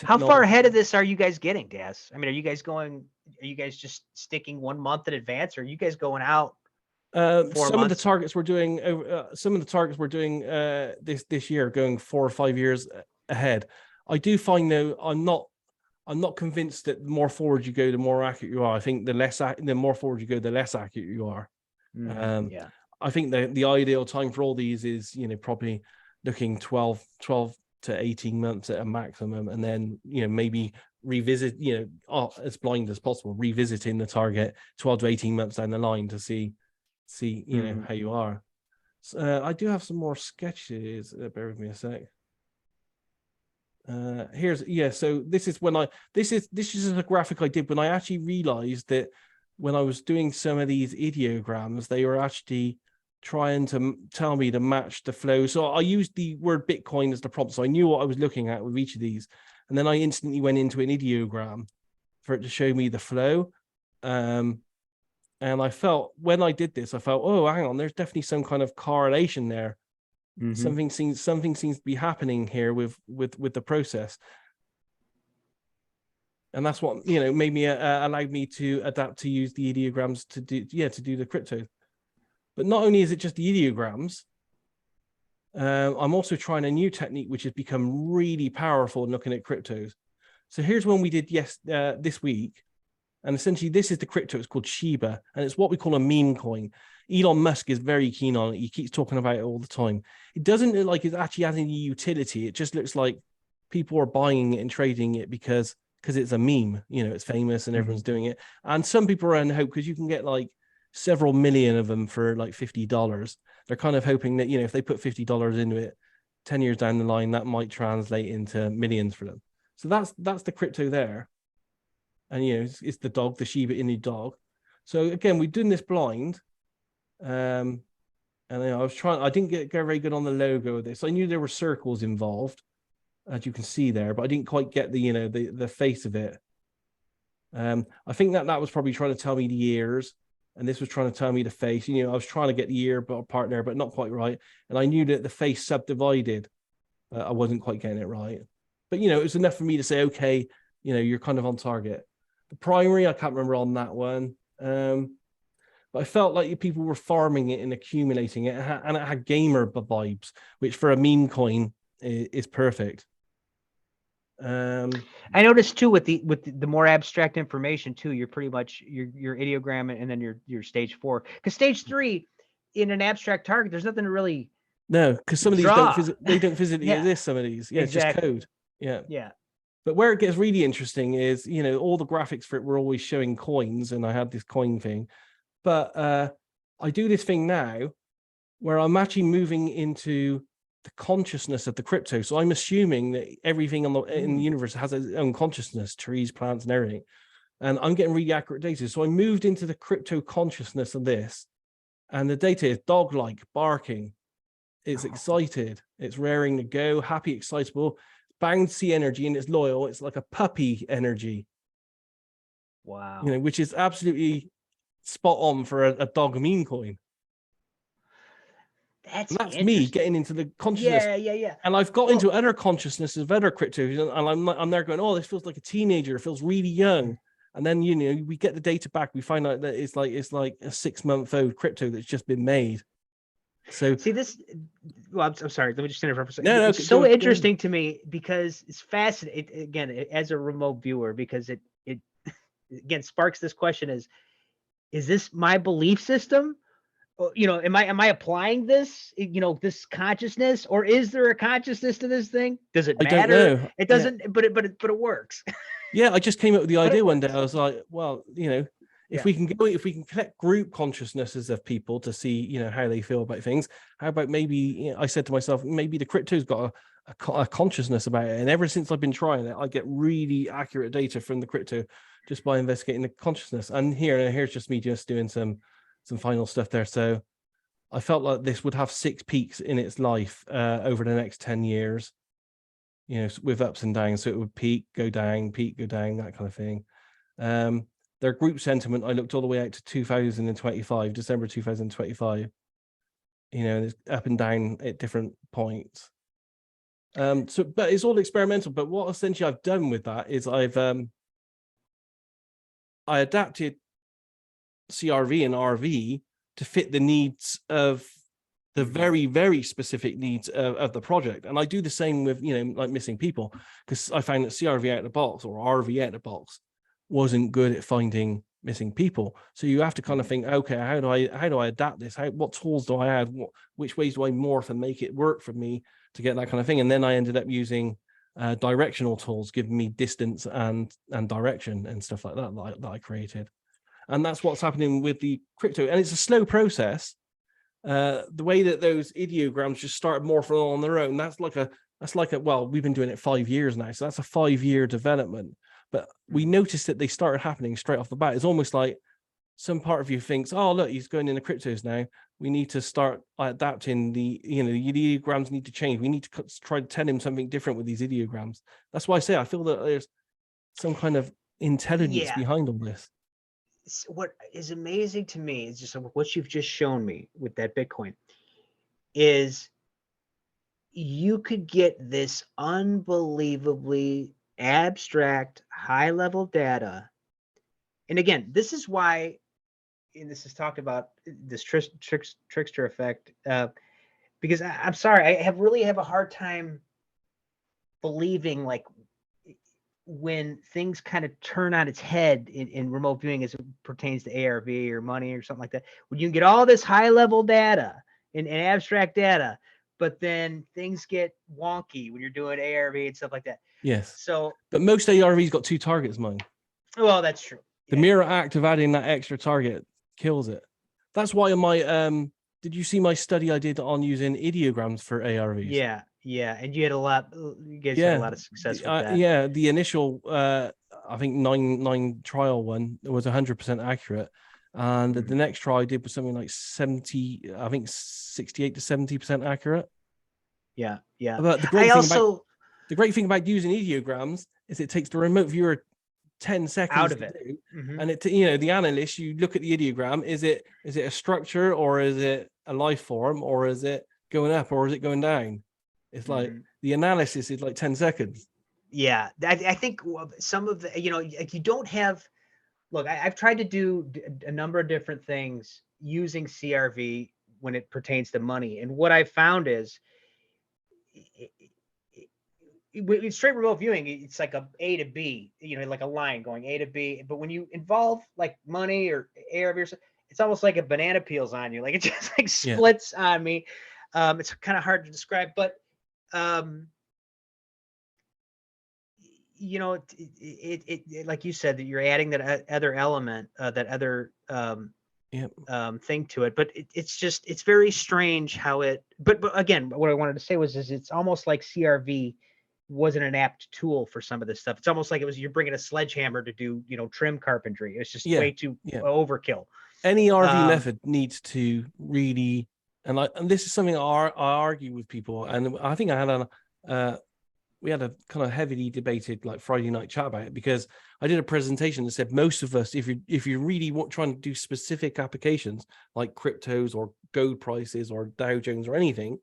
How far ahead of this are you guys getting, Daz? Are you guys just sticking 1 month in advance, or are you guys going out 4 months? Some of the targets we're doing this year, going 4 or 5 years ahead. I do find though, I'm not convinced that the more forward you go, the more accurate you are. I think the more forward you go, the less accurate you are. I think the ideal time for all these is, probably looking 12 to 18 months at a maximum, and then, maybe revisit, as blind as possible, revisiting the target 12 to 18 months down the line to see, how you are. So, I do have some more sketches. Bear with me a sec. So this is a graphic I did when I actually realized that when I was doing some of these ideograms, they were actually trying to tell me to match the flow. So I used the word Bitcoin as the prompt, so I knew what I was looking at with each of these, and then I instantly went into an ideogram for it to show me the flow. And I felt, when I did this, oh, hang on, there's definitely some kind of correlation there. Something seems to be happening here with the process, and that's what made me allowed me to adapt to use the ideograms to do the crypto. But not only is it just the ideograms, I'm also trying a new technique, which has become really powerful in looking at cryptos. So here's one we did this week. And essentially, this is the crypto. It's called Shiba, and it's what we call a meme coin. Elon Musk is very keen on it. He keeps talking about it all the time. It doesn't look like it actually has any utility. It just looks like people are buying it and trading it because it's a meme. You know, it's famous and everyone's doing it. And some people are in hope because you can get like several million of them for like $50. They're kind of hoping that, you know, if they put $50 into it, 10 years down the line, that might translate into millions for them. So that's the crypto there. And, you know, it's the dog, the Shiba Inu dog. So again, we're doing this blind. And then I didn't get very good on the logo of this. I knew there were circles involved, as you can see there, but I didn't quite get the, you know, the face of it. I think that was probably trying to tell me the ears, and this was trying to tell me the face. You know, I was trying to get the ear part there, but not quite right. And I knew that the face subdivided. I wasn't quite getting it right. But, you know, it was enough for me to say, okay, you know, you're kind of on target. The primary, I can't remember on that one. But I felt like people were farming it and accumulating it, and it had gamer vibes, which for a meme coin is perfect. I noticed too with the more abstract information too, you're pretty much your ideogram and then your stage 4. Because stage 3 in an abstract target, there's nothing to really because some of these draw. don't physically Yeah, exist. Some of these, yeah, exactly. It's just code. Yeah. Yeah. But where it gets really interesting is, you know, all the graphics for it were always showing coins, and I had this coin thing. But I do this thing now where I'm actually moving into the consciousness of the crypto. So I'm assuming that everything in the universe has its own consciousness, trees, plants, and everything. And I'm getting really accurate data. So I moved into the crypto consciousness of this. And the data is dog-like, barking. It's excited. It's raring to go, happy, excitable, bouncy energy, and it's loyal. It's like a puppy energy. Wow. You know, which is absolutely spot on for a dog meme coin. That's me getting into the consciousness. Yeah. And I've got into other consciousnesses of other cryptos, and I'm there going, oh, this feels like a teenager. It feels really young. And then, you know, we get the data back. We find out that it's like a 6-month-old crypto that's just been made. So see this. Well, I'm sorry. Let me just interrupt for a second. No, it's so interesting to me because it's fascinating. Again, as a remote viewer, because it again sparks this question: is this my belief system? You know, am I applying this, you know, this consciousness, or is there a consciousness to this thing? Does it matter? I don't know. It doesn't, but it works. Yeah, I just came up with the idea one day. I was like, well, you know, if we can collect group consciousnesses of people to see, you know, how they feel about things, how about maybe, you know, I said to myself, maybe the crypto's got a consciousness about it. And ever since I've been trying it, I get really accurate data from the crypto just by investigating the consciousness. And here's just me just doing some final stuff there. So I felt like this would have 6 peaks in its life over the next 10 years, you know, with ups and downs. So it would peak, go down, that kind of thing. Their group sentiment, I looked all the way out to 2025, December 2025. You know, it's up and down at different points. So, but it's all experimental. But what essentially I've done with that is I adapted CRV and RV to fit the needs of the very, very specific needs of the project. And I do the same with, you know, like missing people, because I found that CRV out of the box or RV out of the box wasn't good at finding missing people. So you have to kind of think, okay, how do I adapt this? What tools do I add? Which ways do I morph and make it work for me to get that kind of thing? And then I ended up using directional tools, giving me distance and direction and stuff like that I created. And that's what's happening with the crypto. And it's a slow process. The way that those ideograms just started morphing on their own, that's like a well, we've been doing it 5 years now. So that's a 5-year development. But we noticed that they started happening straight off the bat. It's almost like some part of you thinks, oh, look, he's going into cryptos now. We need to start adapting the ideograms need to change. We need to try to tell him something different with these ideograms. That's why I say I feel that there's some kind of intelligence behind all this. What is amazing to me is just what you've just shown me with that Bitcoin is you could get this unbelievably abstract high-level data. And again, this is why, and this is talked about, this trickster effect. because I'm sorry, I really have a hard time believing, like, when things kind of turn on its head in remote viewing as it pertains to ARV or money or something like that, when you can get all this high level data and abstract data, but then things get wonky when you're doing ARV and stuff like that. Yes. So, But most ARVs got 2 targets, mine. well, that's true. The mere act of adding that extra target kills it. That's why in my did you see my study I did on using ideograms for ARVs? Yeah, and you guys had a lot of success with that. Yeah, the initial I think nine trial one was 100% accurate, and the next trial I did was something like 70, I think 68 to 70% accurate. Yeah. But the great thing about using ideograms is it takes the remote viewer 10 seconds out of it. And it, you know, the analyst, you look at the ideogram, is it a structure, or is it a life form, or is it going up, or is it going down? It's like the analysis is like 10 seconds. Yeah, I think some of the, like, you don't have, look, I've tried to do a number of different things using CRV when it pertains to money, and what I found is with straight remote viewing, it's like A to B, like a line going A to B. But when you involve like money or ARV or something, it's almost like a banana peels on you. Like it just like splits on me. It's kind of hard to describe, but it like you said, that you're adding that other element, that other thing to it. But it's very strange how it. But again, what I wanted to say was it's almost like CRV wasn't an apt tool for some of this stuff. It's almost like you're bringing a sledgehammer to do trim carpentry. It's just way too overkill. Any RV method needs to really, and this is something I argue with people, and I think we had a kind of heavily debated like Friday night chat about it, because I did a presentation that said most of us, if you're really trying to do specific applications like cryptos or gold prices or Dow Jones or anything,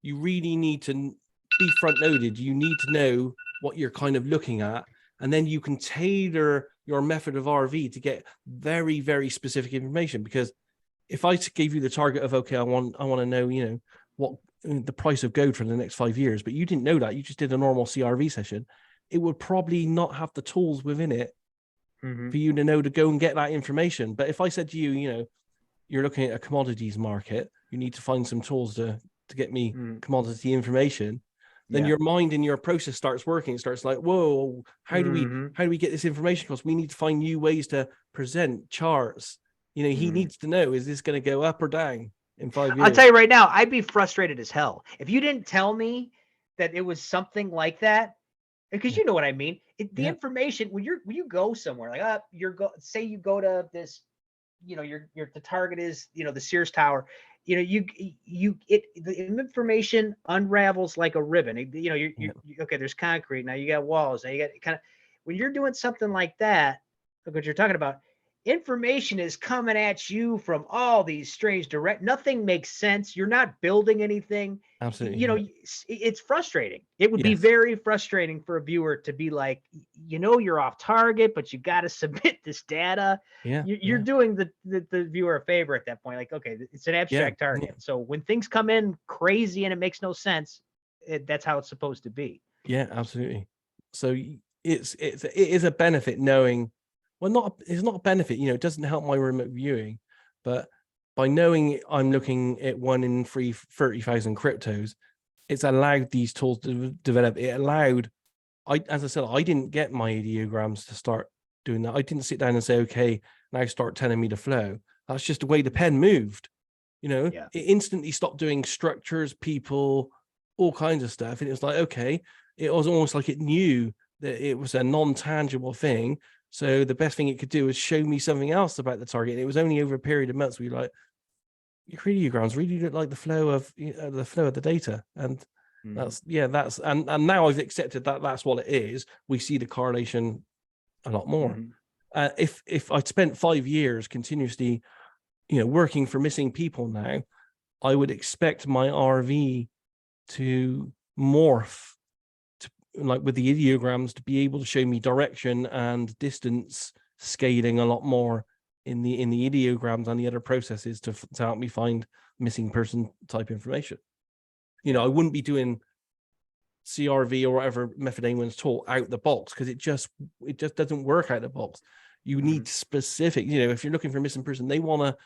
you really need to be front loaded. You need to know what you're kind of looking at, and then you can tailor your method of RV to get very, very specific information. Because if I gave you the target of, okay, I want to know, what the price of gold for the next 5 years, but you didn't know that, you just did a normal CRV session, it would probably not have the tools within it for you to know to go and get that information. But if I said to you, you're looking at a commodities market, you need to find some tools to get me commodity information, then your mind and your process starts working. It starts like, whoa, how do we get this information? Because we need to find new ways to present charts. He needs to know, is this going to go up or down in 5 years? I'll tell you right now, I'd be frustrated as hell if you didn't tell me that it was something like that, because you know what I mean. The information when you go somewhere, like say you go to this, the target is the Sears Tower. The information unravels like a ribbon. Okay, there's concrete, now you got walls, now you got kind of, when you're doing something like that, like what you're talking about, information is coming at you from all these strange nothing makes sense. You're not building anything. Absolutely. It's frustrating. It would be very frustrating for a viewer to be like, you're off target, but you got to submit this data. You're doing the viewer a favor at that point. Like, okay, it's an abstract target. So when things come in crazy and it makes no sense, that's how it's supposed to be. Yeah, absolutely. So it is a benefit knowing. Well, it's not a benefit, it doesn't help my remote viewing, but by knowing I'm looking at 1 in 30,000 cryptos, it's allowed these tools to develop. It allowed, as I said, I didn't get my ideograms to start doing that. I didn't sit down and say, okay, now start telling me to flow. That's just the way the pen moved. It instantly stopped doing structures, people, all kinds of stuff. And it was like, okay, it was almost like it knew that it was a non-tangible thing. So the best thing it could do is show me something else about the target. And it was only over a period of months we like, your ideograms really look like the flow of the data. And that's and now I've accepted that that's what it is. We see the correlation a lot more. If I'd spent 5 years continuously, working for missing people now, I would expect my RV to morph, like with the ideograms, to be able to show me direction and distance scaling a lot more in the ideograms and the other processes to help me find missing person type information. You know, I wouldn't be doing CRV or whatever method anyone's taught out the box, because it just doesn't work out the box. You need specific, you know, if you're looking for a missing person, they want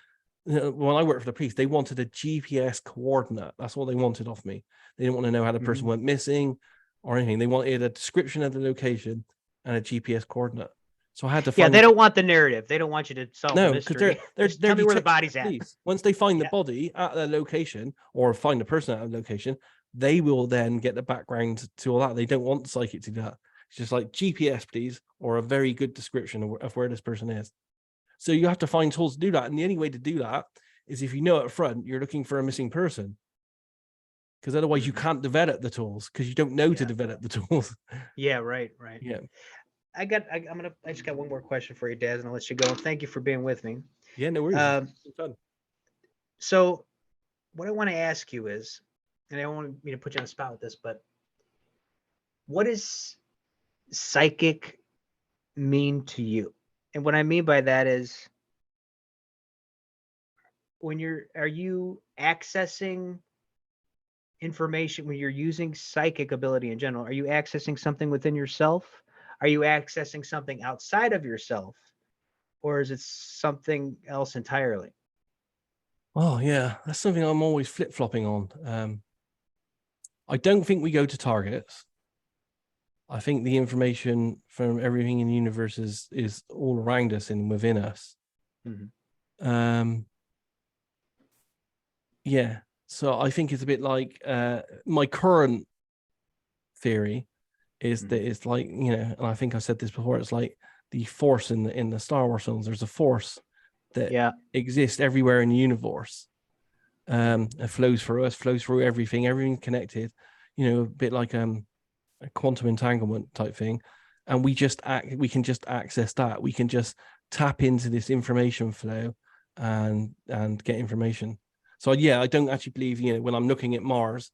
to, when I worked for the police, they wanted a GPS coordinate. That's what they wanted off me. They didn't want to know how the person went missing or anything. They wanted a description of the location and a GPS coordinate. So I had to find. Yeah, they don't want the narrative. They don't want you to solve the mystery. They're tell me where the body's at. Once they find the body at the location, or find the person at the location, they will then get the background to all that. They don't want the psychic to do that. It's just like GPS, please, or a very good description of where this person is. So you have to find tools to do that. And the only way to do that is if you know up front you're looking for a missing person. Because otherwise you can't develop the tools, because you don't know to develop the tools. Yeah, right. Yeah. I just got one more question for you, Daz, and I'll let you go. Thank you for being with me. Yeah, no worries. Fun. So what I want to ask you is, and I don't want me to put you on the spot with this, but what does psychic mean to you? And what I mean by that is, are you accessing information when you're using psychic ability in general? Are you accessing something within yourself? Are you accessing something outside of yourself? Or is it something else entirely? Oh, yeah, that's something I'm always flip-flopping on. I don't think we go to targets. I think the information from everything in the universe is all around us and within us. Yeah. So I think it's a bit like my current theory is that it's like, you know, and I think I said this before, it's like the force in the Star Wars films. There's a force that exists everywhere in the universe. It flows through us, flows through everything's connected, you know, a bit like a quantum entanglement type thing. And we can just access that. We can just tap into this information flow and get information. So yeah, I don't actually believe, you know, when I'm looking at Mars,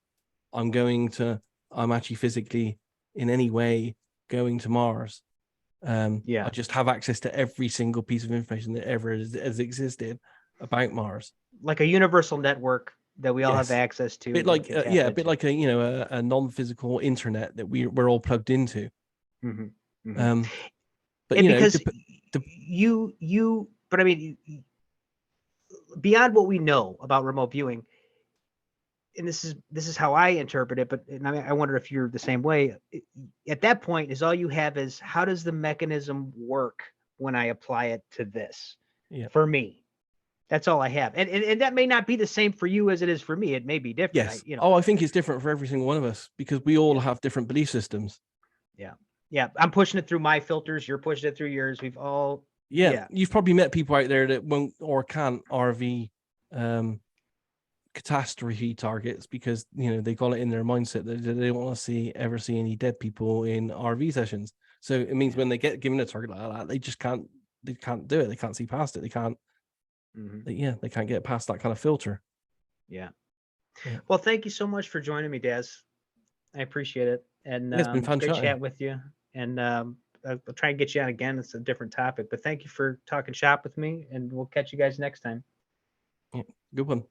I'm actually physically in any way going to Mars. I just have access to every single piece of information that ever has existed about Mars, like a universal network that we all have access to. A bit like a bit like a, you know, a non-physical internet that we're all plugged into. But you because know, but I mean, beyond what we know about remote viewing, and this is how I interpret it, but I wonder if you're the same way. At that point, is all you have is, how does the mechanism work when I apply it to this? For me, that's all I have, and that may not be the same for you as it is for me. It may be different. Yes. I think it's different for every single one of us, because we all have different belief systems. Yeah. I'm pushing it through my filters. You're pushing it through yours. We've all. You've probably met people out there that won't or can't RV catastrophe targets, because, you know, they got it in their mindset that they don't want to ever see any dead people in RV sessions. So it means when they get given a target like that, they just can't do it. They can't see past it. They can't. They can't get past that kind of filter. Yeah. Well, thank you so much for joining me, Daz. I appreciate it, and it's been fun great chat with you. And I'll try and get you on again. It's a different topic, but thank you for talking shop with me, and we'll catch you guys next time. Good one.